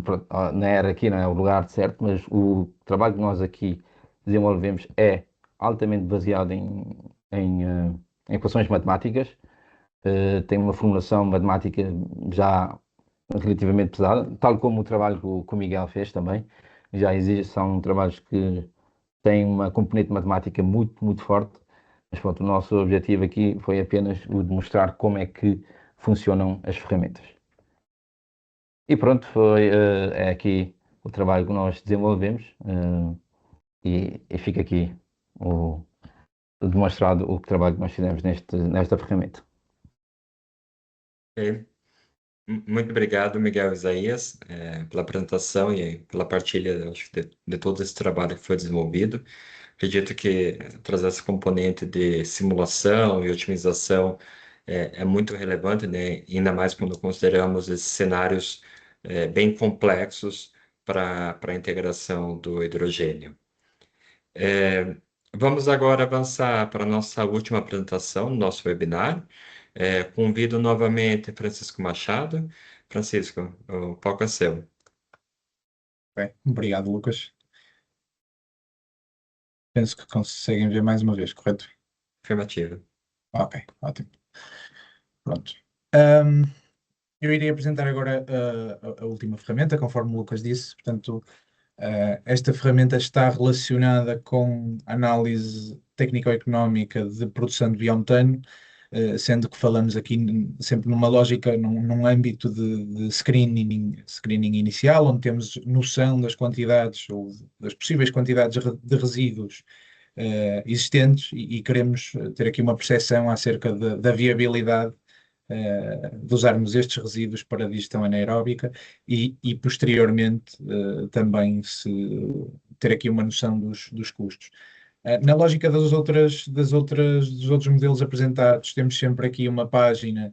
pronto, não era aqui, não é o lugar certo, mas o trabalho que nós aqui desenvolvemos é altamente baseado em equações matemáticas, tem uma formulação matemática já relativamente pesada, tal como o trabalho que o Miguel fez também. Já são trabalhos que têm uma componente matemática muito, muito forte, mas pronto, o nosso objetivo aqui foi apenas o de mostrar como é que funcionam as ferramentas. E pronto, é aqui o trabalho que nós desenvolvemos, e fica aqui demonstrado o trabalho que nós fizemos nesta ferramenta. Ok. Muito obrigado, Miguel Isaías, pela apresentação e pela partilha, acho, de todo esse trabalho que foi desenvolvido. Acredito que trazer essa componente de simulação e otimização é muito relevante, né? Ainda mais quando consideramos esses cenários bem complexos para a integração do hidrogênio. Vamos agora avançar para a nossa última apresentação, no nosso webinar. Convido novamente Francisco Machado. Francisco, o palco é seu. Bem, obrigado, Lucas. Penso que conseguem ver mais uma vez, correto? Afirmativo. Ok, ótimo. Pronto. Eu iria apresentar agora a última ferramenta, conforme o Lucas disse. Portanto, esta ferramenta está relacionada com análise técnico-económica de produção de biometano, sendo que falamos aqui sempre numa lógica, num âmbito de screening inicial, onde temos noção das quantidades ou das possíveis quantidades de resíduos existentes e queremos ter aqui uma percepção acerca da viabilidade de usarmos estes resíduos para a digestão anaeróbica e posteriormente também ter aqui uma noção dos custos. Na lógica dos outros modelos apresentados, temos sempre aqui uma página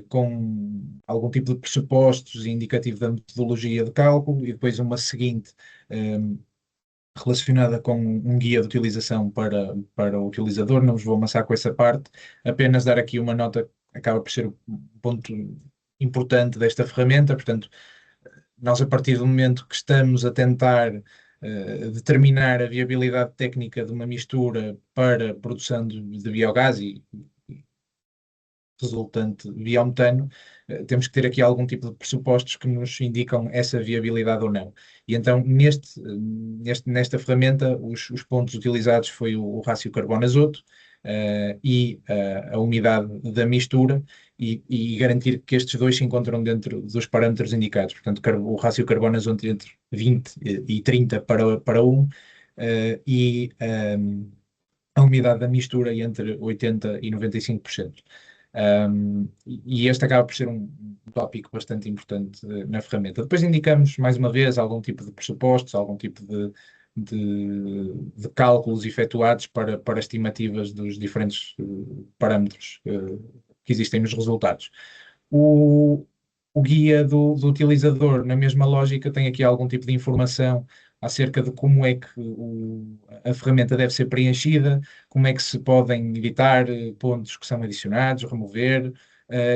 com algum tipo de pressupostos e indicativo da metodologia de cálculo e depois uma seguinte relacionada com um guia de utilização para o utilizador. Não vos vou amassar com essa parte, apenas dar aqui uma nota que acaba por ser um ponto importante desta ferramenta. Portanto, nós a partir do momento que estamos a tentar determinar a viabilidade técnica de uma mistura para produção de biogás e resultante biometano, temos que ter aqui algum tipo de pressupostos que nos indicam essa viabilidade ou não. E então, nesta ferramenta, os pontos utilizados foi o rácio carbono-azoto e a umidade da mistura e garantir que estes dois se encontram dentro dos parâmetros indicados. Portanto, o rácio carbono-azoto entre 20 e 30 para 1 e a umidade da mistura entre 80 e 95%. E este acaba por ser um tópico bastante importante na ferramenta. Depois indicamos, mais uma vez, algum tipo de pressupostos, algum tipo de cálculos efetuados para estimativas dos diferentes parâmetros que existem nos resultados. O guia do utilizador, na mesma lógica, tem aqui algum tipo de informação acerca de como é que a ferramenta deve ser preenchida, como é que se podem editar pontos que são adicionados, remover,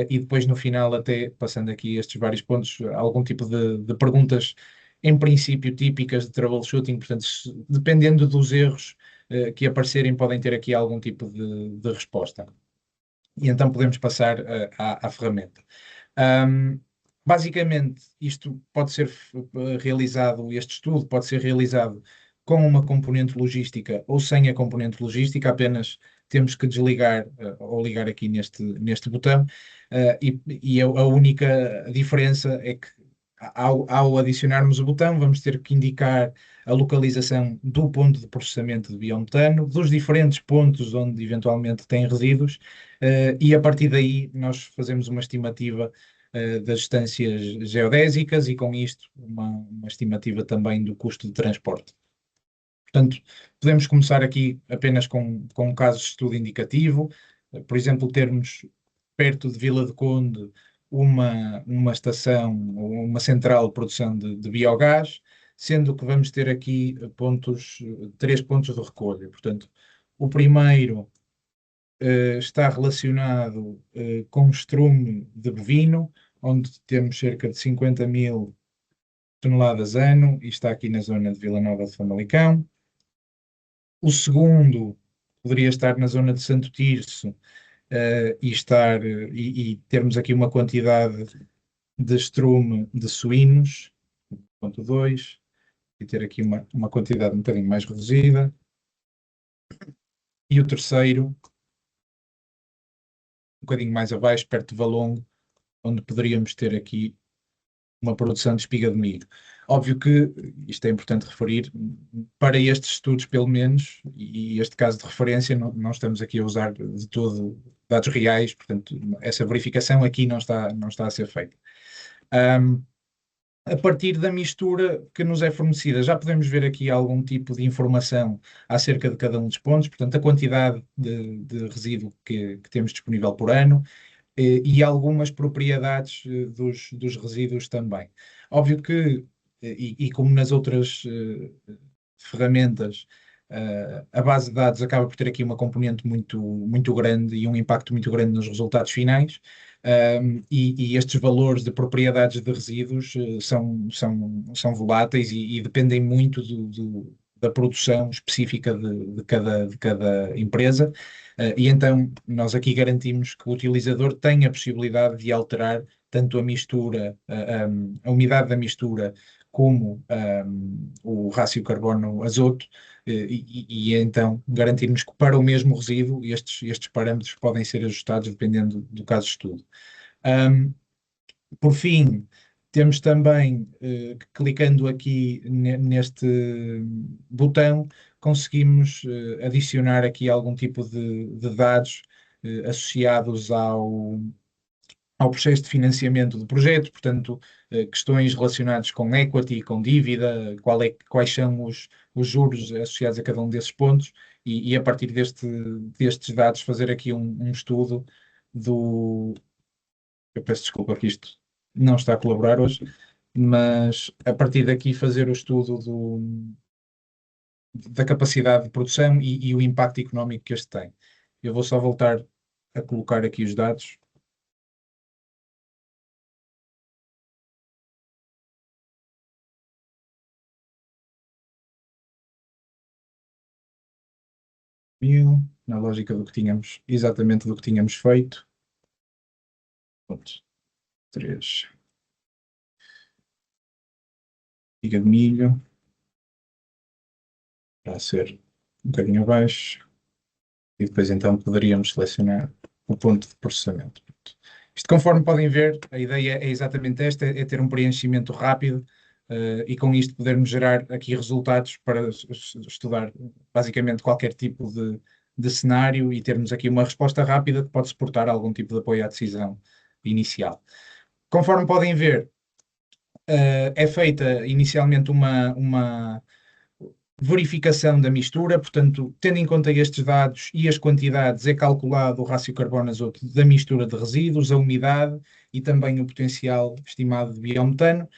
e depois no final, até passando aqui estes vários pontos, algum tipo de perguntas, em princípio, típicas de troubleshooting. Portanto, dependendo dos erros que aparecerem, podem ter aqui algum tipo de resposta. E então podemos passar à ferramenta. Basicamente, isto pode ser realizado, este estudo pode ser realizado com uma componente logística ou sem a componente logística, apenas temos que desligar ou ligar aqui neste botão, e a única diferença é que ao adicionarmos o botão, vamos ter que indicar a localização do ponto de processamento de biometano, dos diferentes pontos onde eventualmente tem resíduos, e a partir daí nós fazemos uma estimativa das distâncias geodésicas e com isto uma estimativa também do custo de transporte. Portanto, podemos começar aqui apenas com um caso de estudo indicativo, por exemplo, termos perto de Vila de Conde uma estação, uma central de produção de biogás, sendo que vamos ter aqui três pontos de recolha. Portanto, o primeiro está relacionado com o estrume de bovino, onde temos cerca de 50.000 toneladas ano, e está aqui na zona de Vila Nova de Famalicão. O segundo poderia estar na zona de Santo Tirso, e termos aqui uma quantidade de estrume de suínos, ponto 2, e ter aqui uma quantidade um bocadinho mais reduzida. E o terceiro, um bocadinho mais abaixo, perto de Valongo, onde poderíamos ter aqui uma produção de espiga de milho. Óbvio que, isto é importante referir, para estes estudos pelo menos, e este caso de referência, não estamos aqui a usar de todo dados reais, portanto, essa verificação aqui não está a ser feita. A partir da mistura que nos é fornecida, já podemos ver aqui algum tipo de informação acerca de cada um dos pontos, portanto, a quantidade de resíduo que temos disponível por ano, e algumas propriedades dos resíduos também. Óbvio que, e como nas outras ferramentas, a base de dados acaba por ter aqui uma componente muito grande e um impacto muito grande nos resultados finais, e estes valores de propriedades de resíduos são voláteis e dependem muito da produção específica de cada empresa. E então nós aqui garantimos que o utilizador tem a possibilidade de alterar tanto a mistura, a umidade da mistura, como o rácio carbono-azoto, e então garantirmos que para o mesmo resíduo estes parâmetros podem ser ajustados dependendo do caso de estudo. Por fim, temos também, clicando aqui neste botão, conseguimos adicionar aqui algum tipo de dados associados ao processo de financiamento do projeto, portanto, questões relacionadas com equity, com dívida, quais são os juros associados a cada um desses pontos, e a partir destes dados fazer aqui um estudo do... Eu peço desculpa que isto não está a colaborar hoje, mas a partir daqui fazer o estudo da capacidade de produção e o impacto económico que este tem. Eu vou só voltar a colocar aqui os dados. Na lógica exatamente do que tínhamos feito. Ponto 3. Espiga de milho. Para ser um bocadinho abaixo. E depois então poderíamos selecionar o ponto de processamento. Isto, conforme podem ver, a ideia é exatamente esta, é ter um preenchimento rápido, e com isto podermos gerar aqui resultados para estudar basicamente qualquer tipo de cenário e termos aqui uma resposta rápida que pode suportar algum tipo de apoio à decisão inicial. Conforme podem ver, é feita inicialmente uma verificação da mistura, portanto, tendo em conta estes dados e as quantidades, é calculado o rácio carbono-azoto da mistura de resíduos, a umidade e também o potencial estimado de biometano,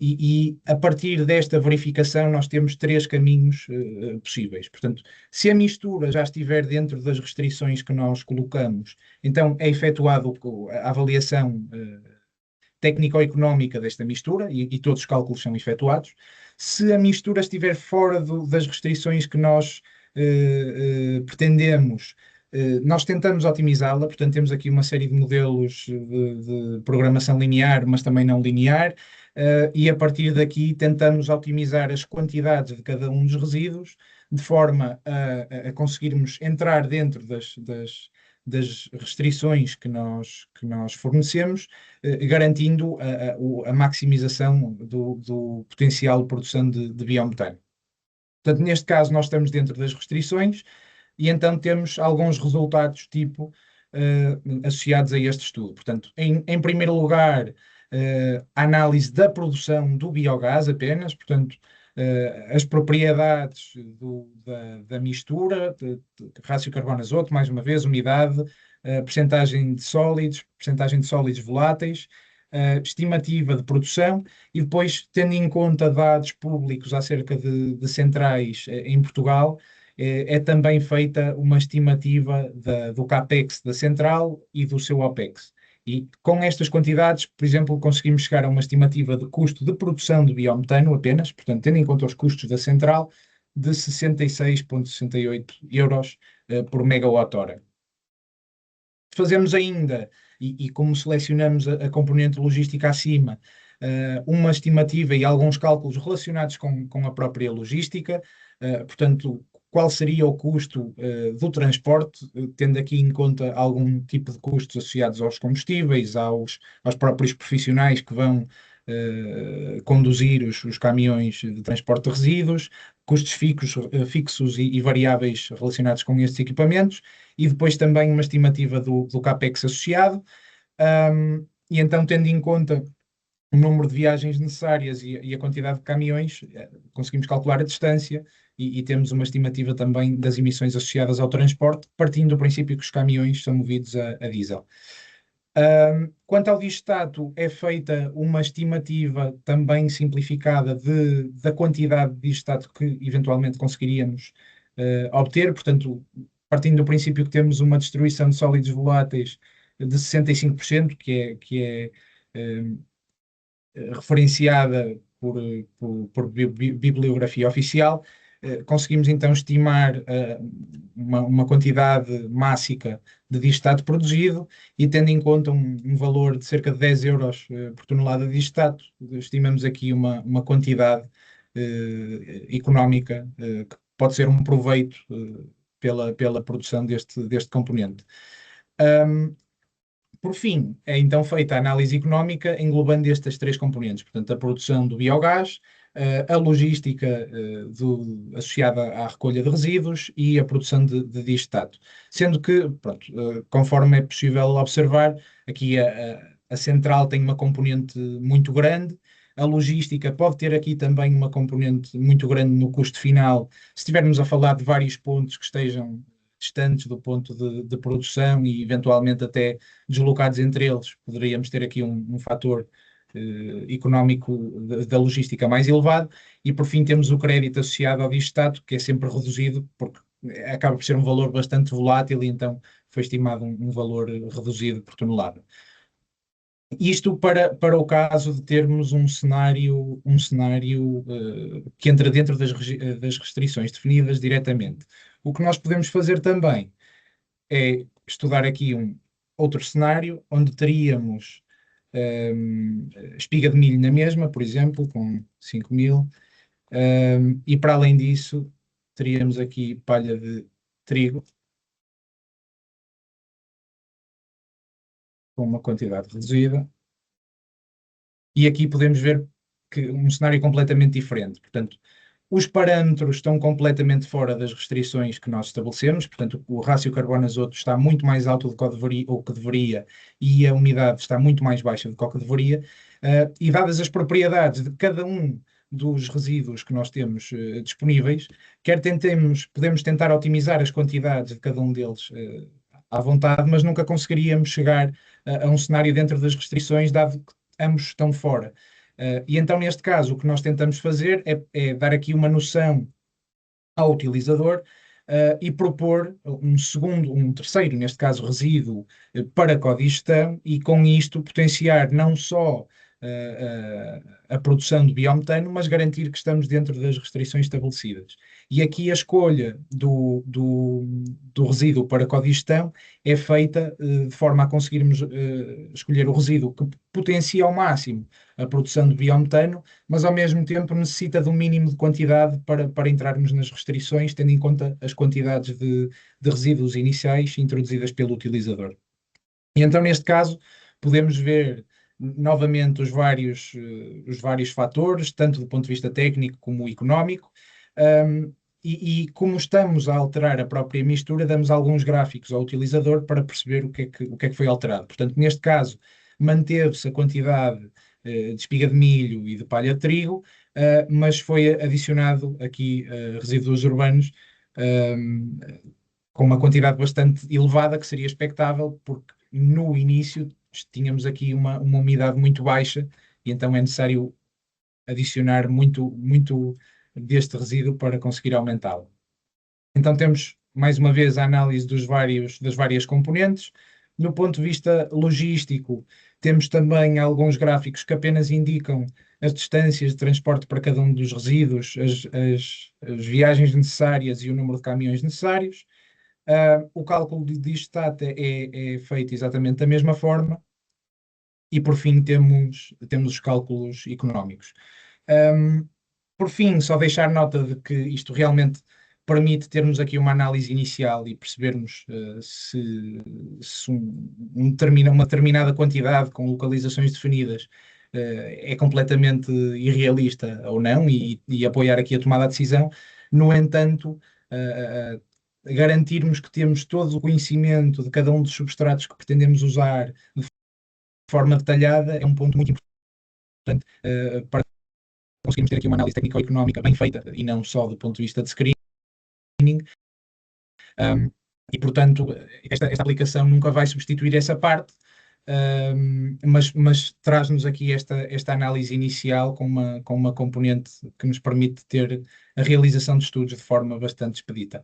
e a partir desta verificação nós temos três caminhos possíveis. Portanto, se a mistura já estiver dentro das restrições que nós colocamos, então é efetuado a avaliação técnico-económica desta mistura e todos os cálculos são efetuados. Se a mistura estiver fora das restrições que nós pretendemos, nós tentamos otimizá-la, portanto temos aqui uma série de modelos de programação linear, mas também não linear, e a partir daqui tentamos otimizar as quantidades de cada um dos resíduos, de forma a conseguirmos entrar dentro das restrições que nós fornecemos, garantindo a maximização do potencial de produção de biometano. Portanto, neste caso, nós estamos dentro das restrições e então temos alguns resultados tipo associados a este estudo. Portanto, em primeiro lugar, a análise da produção do biogás apenas, portanto, as propriedades da mistura, de rácio carbono-azoto, mais uma vez, umidade, percentagem de sólidos voláteis, estimativa de produção e depois, tendo em conta dados públicos acerca de centrais em Portugal, é também feita uma estimativa do CAPEX da central e do seu OPEX. E com estas quantidades, por exemplo, conseguimos chegar a uma estimativa de custo de produção de biometano apenas, portanto, tendo em conta os custos da central, de 66,68 euros por megawatt-hora. Fazemos ainda, e como selecionamos a componente logística acima, uma estimativa e alguns cálculos relacionados com a própria logística, portanto, qual seria o custo do transporte, tendo aqui em conta algum tipo de custos associados aos combustíveis, aos próprios profissionais que vão conduzir os caminhões de transporte de resíduos, custos fixos e variáveis relacionados com estes equipamentos, e depois também uma estimativa do CAPEX associado, e então, tendo em conta o número de viagens necessárias e a quantidade de caminhões, conseguimos calcular a distância e temos uma estimativa também das emissões associadas ao transporte, partindo do princípio que os caminhões são movidos a diesel. Quanto ao distato, é feita uma estimativa também simplificada da quantidade de distato que eventualmente conseguiríamos obter, portanto, partindo do princípio que temos uma distribuição de sólidos voláteis de 65%, que é referenciada por bibliografia oficial, conseguimos então estimar uma quantidade mássica de distato produzido e, tendo em conta um valor de cerca de 10 euros por tonelada de distato, estimamos aqui uma quantidade económica que pode ser um proveito pela produção deste componente. Por fim, é então feita a análise económica englobando estas três componentes, portanto, a produção do biogás, a logística associada à recolha de resíduos e a produção de distato. Sendo que, pronto, conforme é possível observar, aqui a central tem uma componente muito grande, a logística pode ter aqui também uma componente muito grande no custo final, se estivermos a falar de vários pontos que estejam distantes do ponto de produção e eventualmente até deslocados entre eles, poderíamos ter aqui um fator económico da logística mais elevado, e por fim temos o crédito associado ao distato, que é sempre reduzido, porque acaba por ser um valor bastante volátil e então foi estimado um valor reduzido por tonelada. Isto para o caso de termos um cenário que entra dentro das restrições definidas diretamente. O que nós podemos fazer também é estudar aqui outro cenário onde teríamos espiga de milho na mesma, por exemplo, com 5.000, e para além disso teríamos aqui palha de trigo com uma quantidade reduzida, e aqui podemos ver que um cenário completamente diferente. Portanto, os parâmetros estão completamente fora das restrições que nós estabelecemos, portanto, o rácio carbono-azoto está muito mais alto do que deveria e a umidade está muito mais baixa do que deveria, e dadas as propriedades de cada um dos resíduos que nós temos disponíveis, podemos tentar otimizar as quantidades de cada um deles à vontade, mas nunca conseguiríamos chegar a um cenário dentro das restrições, dado que ambos estão fora. E então, neste caso, o que nós tentamos fazer é dar aqui uma noção ao utilizador e propor um terceiro, neste caso resíduo, para codigestão, e com isto potenciar não só a produção de biometano, mas garantir que estamos dentro das restrições estabelecidas. E aqui a escolha do resíduo para codigestão é feita de forma a conseguirmos escolher o resíduo que potencia ao máximo a produção de biometano, mas ao mesmo tempo necessita de um mínimo de quantidade para entrarmos nas restrições, tendo em conta as quantidades de resíduos iniciais introduzidas pelo utilizador. E então, neste caso, podemos ver novamente os vários fatores, tanto do ponto de vista técnico como económico, e como estamos a alterar a própria mistura, damos alguns gráficos ao utilizador para perceber o que é que foi alterado. Portanto, neste caso, manteve-se a quantidade de espiga de milho e de palha de trigo, mas foi adicionado aqui resíduos urbanos com uma quantidade bastante elevada, que seria expectável, porque no início tínhamos aqui uma umidade muito baixa e então é necessário adicionar muito deste resíduo para conseguir aumentá-lo. Então temos, mais uma vez, a análise das várias componentes. No ponto de vista logístico, temos também alguns gráficos que apenas indicam as distâncias de transporte para cada um dos resíduos, as viagens necessárias e o número de caminhões necessários. O cálculo de Istat é feito exatamente da mesma forma. E, por fim, temos os cálculos económicos. Por fim, só deixar nota de que isto realmente permite termos aqui uma análise inicial e percebermos se uma determinada quantidade com localizações definidas é completamente irrealista ou não e apoiar aqui a tomada de decisão. No entanto, garantirmos que temos todo o conhecimento de cada um dos substratos que pretendemos usar de forma detalhada é um ponto muito importante para conseguirmos ter aqui uma análise técnico-económica bem feita e não só do ponto de vista de screening. E, portanto, esta aplicação nunca vai substituir essa parte, mas traz-nos aqui esta análise inicial com uma componente que nos permite ter a realização de estudos de forma bastante expedita.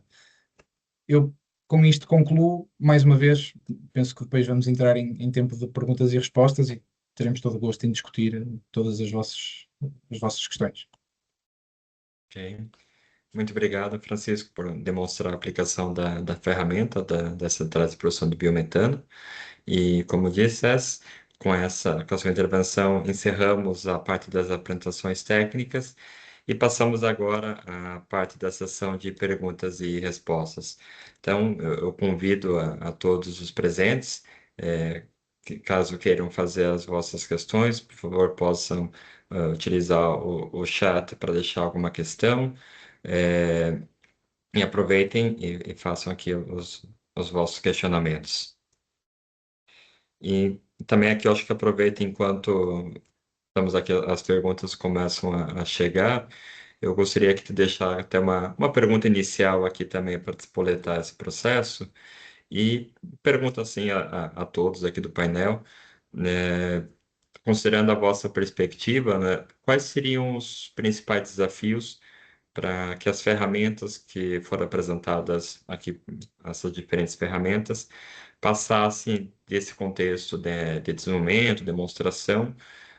Eu, com isto, concluo. Mais uma vez, penso que depois vamos entrar em tempo de perguntas e respostas e teremos todo o gosto em discutir todas as vossas questões. Ok. Muito obrigado, Francisco, por demonstrar a aplicação da ferramenta dessa central de produção de biometano. E, como disseste, com a sua intervenção, encerramos a parte das apresentações técnicas e passamos agora à parte da sessão de perguntas e respostas. Então, eu convido a todos os presentes, que, caso queiram fazer as vossas questões, por favor, possam utilizar o chat para deixar alguma questão. E aproveitem e façam aqui os vossos questionamentos. E também aqui eu acho que aproveitem enquanto estamos aqui, as perguntas começam a chegar. Eu gostaria que te deixar até uma pergunta inicial aqui também para despoletar esse processo. E pergunta assim a todos aqui do painel, né, considerando a vossa perspectiva, né, quais seriam os principais desafios para que as ferramentas que foram apresentadas aqui, essas diferentes ferramentas, passassem desse contexto de desenvolvimento, demonstração,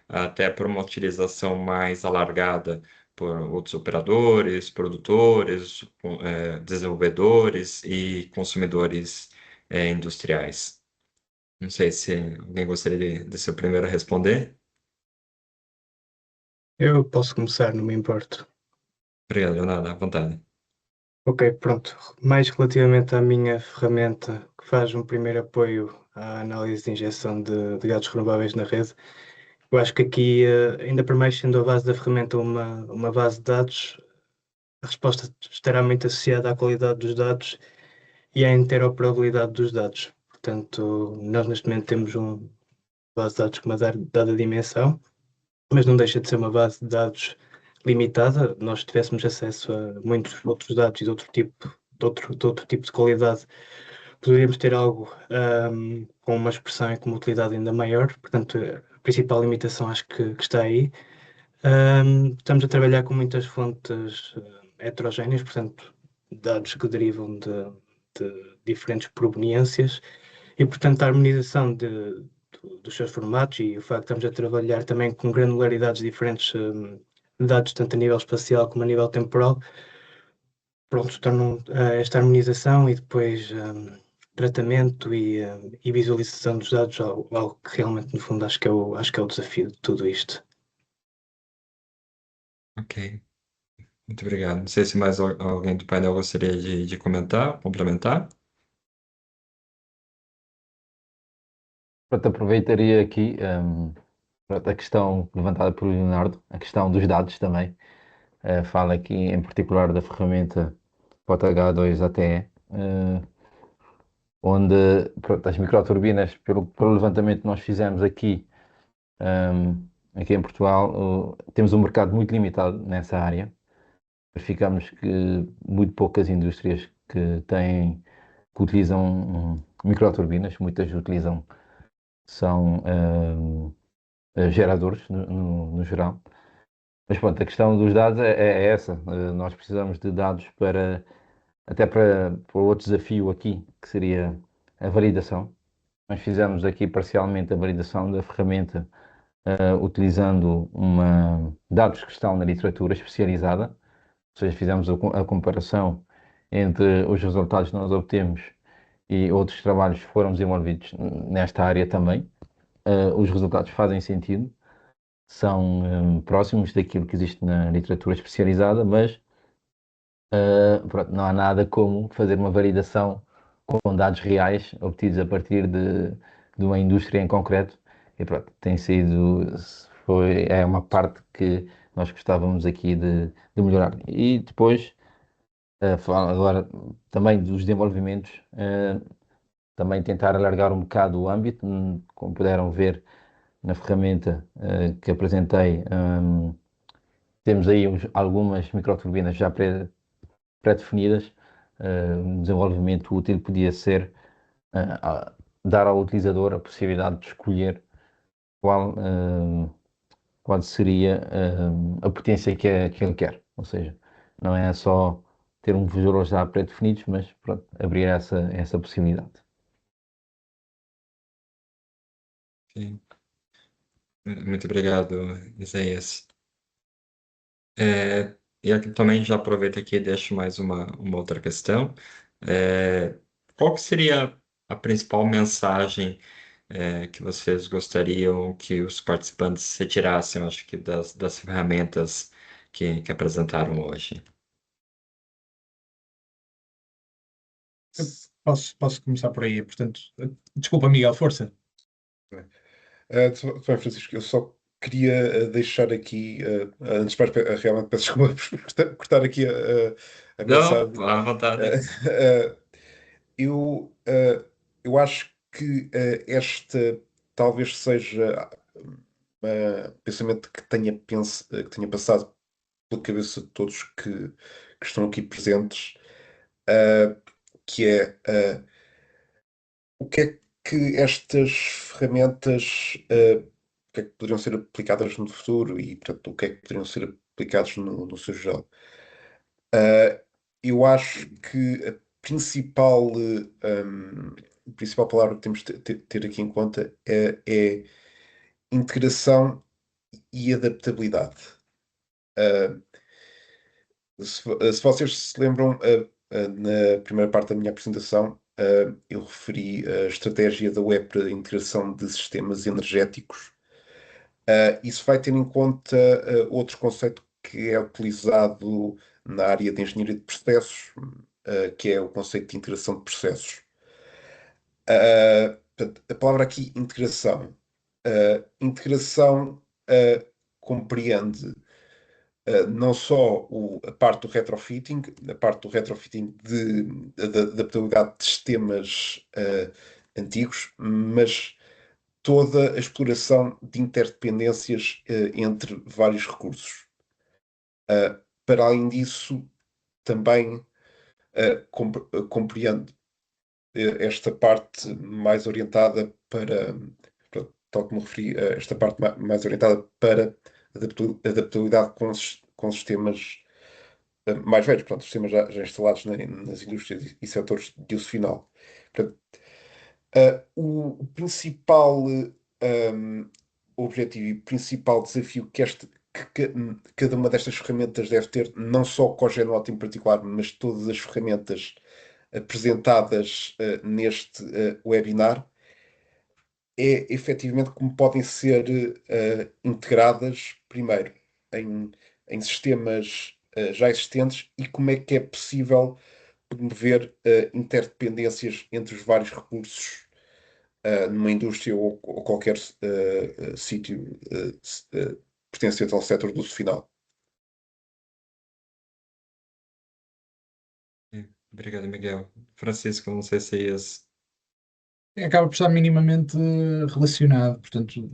até para uma utilização mais alargada por outros operadores, produtores, desenvolvedores e consumidores industriais. Não sei se alguém gostaria de ser o primeiro a responder. Eu posso começar, não me importo. Obrigado, Leonardo, à vontade. Ok, pronto. Mais relativamente à minha ferramenta que faz um primeiro apoio à análise de injeção de dados renováveis na rede, eu acho que aqui, ainda por mais sendo a base da ferramenta uma base de dados, a resposta estará muito associada à qualidade dos dados e à interoperabilidade dos dados. Portanto, nós neste momento temos uma base de dados com uma dada dimensão, mas não deixa de ser uma base de dados limitada. Nós tivéssemos acesso a muitos outros dados e de outro tipo de qualidade, poderíamos ter algo com uma expressão e com uma utilidade ainda maior. Portanto, a principal limitação acho que está aí. Estamos a trabalhar com muitas fontes heterogéneas, portanto, dados que derivam de diferentes proveniências e, portanto, a harmonização dos seus formatos e o facto de estamos a trabalhar também com granularidades diferentes de dados, tanto a nível espacial como a nível temporal, pronto, tornam esta harmonização e depois tratamento e visualização dos dados algo que realmente, no fundo, acho que é o desafio de tudo isto. Ok, muito obrigado. Não sei se mais alguém do painel gostaria de comentar, complementar. Pronto, aproveitaria aqui pronto, a questão levantada por Leonardo, a questão dos dados também. Fala aqui em particular da ferramenta POTH2ATE, onde pronto, as microturbinas, pelo levantamento que nós fizemos aqui, aqui em Portugal, temos um mercado muito limitado nessa área. Verificamos que muito poucas indústrias que utilizam microturbinas, muitas utilizam, são geradores no geral. Mas pronto, a questão dos dados é essa. Nós precisamos de dados até para outro desafio aqui, que seria a validação. Nós fizemos aqui parcialmente a validação da ferramenta utilizando dados que estão na literatura especializada, ou seja, fizemos a comparação entre os resultados que nós obtemos e outros trabalhos que foram desenvolvidos nesta área também. Os resultados fazem sentido, são próximos daquilo que existe na literatura especializada, mas pronto, não há nada como fazer uma validação com dados reais obtidos a partir de uma indústria em concreto. E pronto, é uma parte que nós gostávamos aqui de melhorar. E depois, agora também dos desenvolvimentos, também tentar alargar um bocado o âmbito, como puderam ver na ferramenta que apresentei, temos aí algumas microturbinas já pré-definidas. Um desenvolvimento útil podia ser dar ao utilizador a possibilidade de escolher qual seria a potência que ele quer. Ou seja, não é só ter um valores já pré-definidos, mas pronto, abrir essa possibilidade. Sim. Muito obrigado, Isaías. E aqui também já aproveito aqui e deixo mais uma outra questão. Qual que seria a principal mensagem que vocês gostariam que os participantes retirassem, acho que das ferramentas que apresentaram hoje? Posso começar por aí, portanto, desculpa, Miguel, força. Francisco, eu só queria deixar aqui, antes de mais, realmente peço desculpa por cortar aqui a mensagem. Não, à vontade. Eu acho que esta talvez seja um pensamento que que tenha passado pela cabeça de todos que estão aqui presentes, que é o que é que estas ferramentas, o que é que poderiam ser aplicadas no futuro e, portanto, o que é que poderiam ser aplicados no seu geral. Eu acho que a principal palavra que temos de ter aqui em conta é integração e adaptabilidade. Se vocês se lembram, na primeira parte da minha apresentação, eu referi a estratégia da web para a integração de sistemas energéticos. Isso vai ter em conta outro conceito que é utilizado na área de engenharia de processos, que é o conceito de integração de processos. Portanto, a palavra aqui, integração. Integração compreende não só a parte do retrofitting, de adaptabilidade de sistemas antigos, mas toda a exploração de interdependências entre vários recursos. Para além disso, também compreende esta parte mais orientada tal como referi, esta parte mais orientada para adaptabilidade com sistemas mais velhos, portanto, sistemas já instalados nas indústrias setores de uso final. Portanto, o principal o objetivo e principal desafio que cada uma destas ferramentas deve ter, não só o COGENOT em particular, mas todas as ferramentas apresentadas neste webinar, é efetivamente como podem ser integradas, primeiro, em sistemas já existentes e como é que é possível promover interdependências entre os vários recursos numa indústria ou qualquer sítio pertencente ao setor do uso final. Obrigado, Miguel. Francisco, não sei se ias... Acaba por estar minimamente relacionado. Portanto,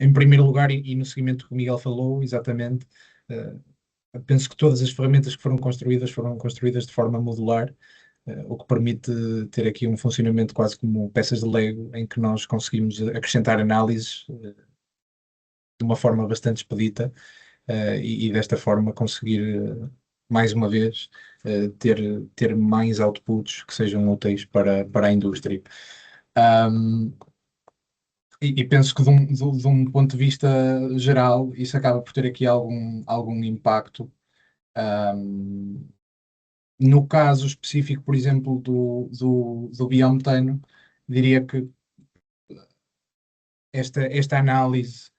em primeiro lugar, e no seguimento que o Miguel falou, exatamente, penso que todas as ferramentas que foram construídas de forma modular, o que permite ter aqui um funcionamento quase como peças de Lego, em que nós conseguimos acrescentar análises de uma forma bastante expedita e desta forma conseguir, mais uma vez, ter mais outputs que sejam úteis para a indústria. E penso que de um ponto de vista geral, isso acaba por ter aqui algum impacto. No caso específico, por exemplo, do biometano, diria que esta análise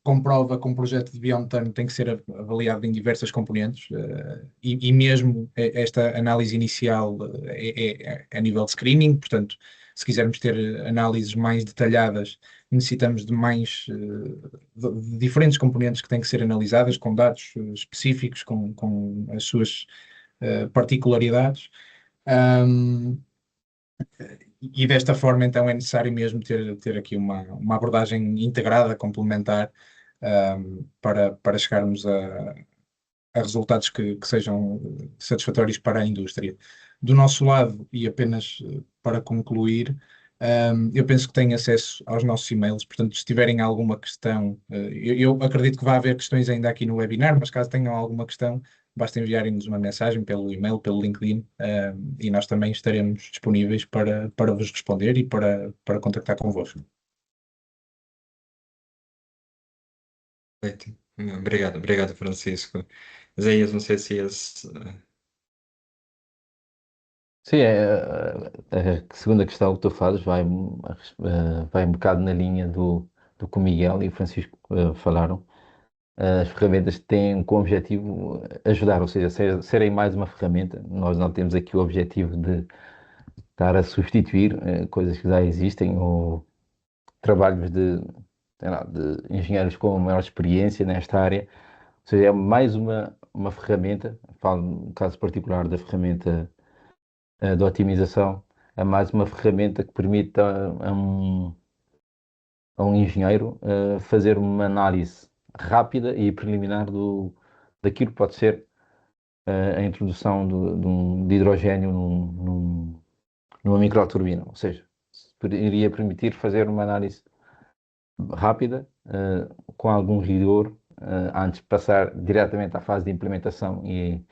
comprova que um projeto de biometano tem que ser avaliado em diversas componentes e mesmo esta análise inicial é a nível de screening, portanto, se quisermos ter análises mais detalhadas, necessitamos de mais de diferentes componentes que têm que ser analisadas com dados específicos, com as suas particularidades. E desta forma, então, é necessário mesmo ter aqui uma abordagem integrada, complementar, para chegarmos a resultados que sejam satisfatórios para a indústria. Do nosso lado, e apenas para concluir, eu penso que têm acesso aos nossos e-mails, portanto, se tiverem alguma questão, eu acredito que vai haver questões ainda aqui no webinar, mas caso tenham alguma questão, basta enviarem-nos uma mensagem pelo e-mail, pelo LinkedIn, e nós também estaremos disponíveis para vos responder e para contactar convosco. Perfeito. Obrigado, Francisco. Isaías, não sei se ias... Sim, a segunda questão que tu fazes vai um bocado na linha do que o Miguel e o Francisco falaram. As ferramentas têm como objetivo ajudar, ou seja, serem mais uma ferramenta. Nós não temos aqui o objetivo de estar a substituir coisas que já existem ou trabalhos sei lá, de engenheiros com maior experiência nesta área. Ou seja, é mais uma ferramenta, falo no caso particular da ferramenta de otimização, é mais uma ferramenta que permite a um engenheiro fazer uma análise rápida e preliminar daquilo que pode ser a introdução de hidrogênio numa microturbina. Ou seja, iria permitir fazer uma análise rápida, com algum rigor, antes de passar diretamente à fase de implementação e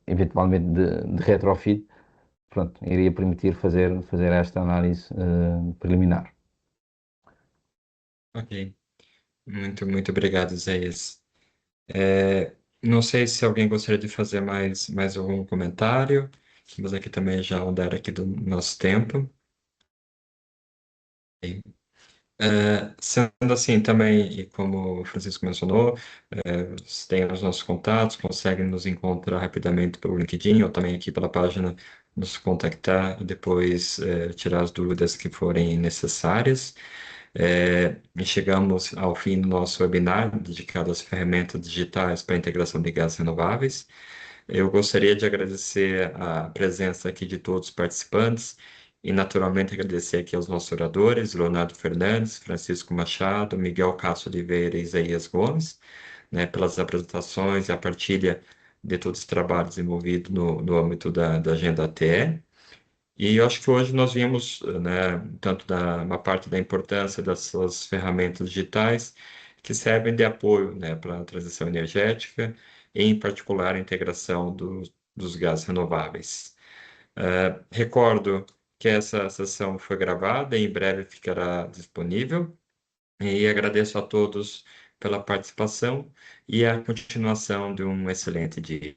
eventualmente de retrofit. Pronto, iria permitir fazer esta análise preliminar. Ok. Muito obrigado, Isaías. Não sei se alguém gostaria de fazer mais algum comentário, mas aqui também já andar aqui do nosso tempo. Ok. Sendo assim também, e como o Francisco mencionou, vocês têm os nossos contatos, conseguem nos encontrar rapidamente pelo LinkedIn ou também aqui pela página, nos contactar e depois tirar as dúvidas que forem necessárias. E chegamos ao fim do nosso webinar dedicado às ferramentas digitais para a integração de gases renováveis. Eu gostaria de agradecer a presença aqui de todos os participantes e, naturalmente, agradecer aqui aos nossos oradores, Leonardo Fernandes, Francisco Machado, Miguel Castro Oliveira e Isaías Gomes, né, pelas apresentações e a partilha de todos os trabalhos envolvidos no âmbito da Agenda ATE. E eu acho que hoje nós vimos, né, tanto uma parte da importância dessas ferramentas digitais que servem de apoio, né, para a transição energética e, em particular, a integração dos gases renováveis. Recordo que essa sessão foi gravada e em breve ficará disponível. E agradeço a todos pela participação e a continuação de um excelente dia.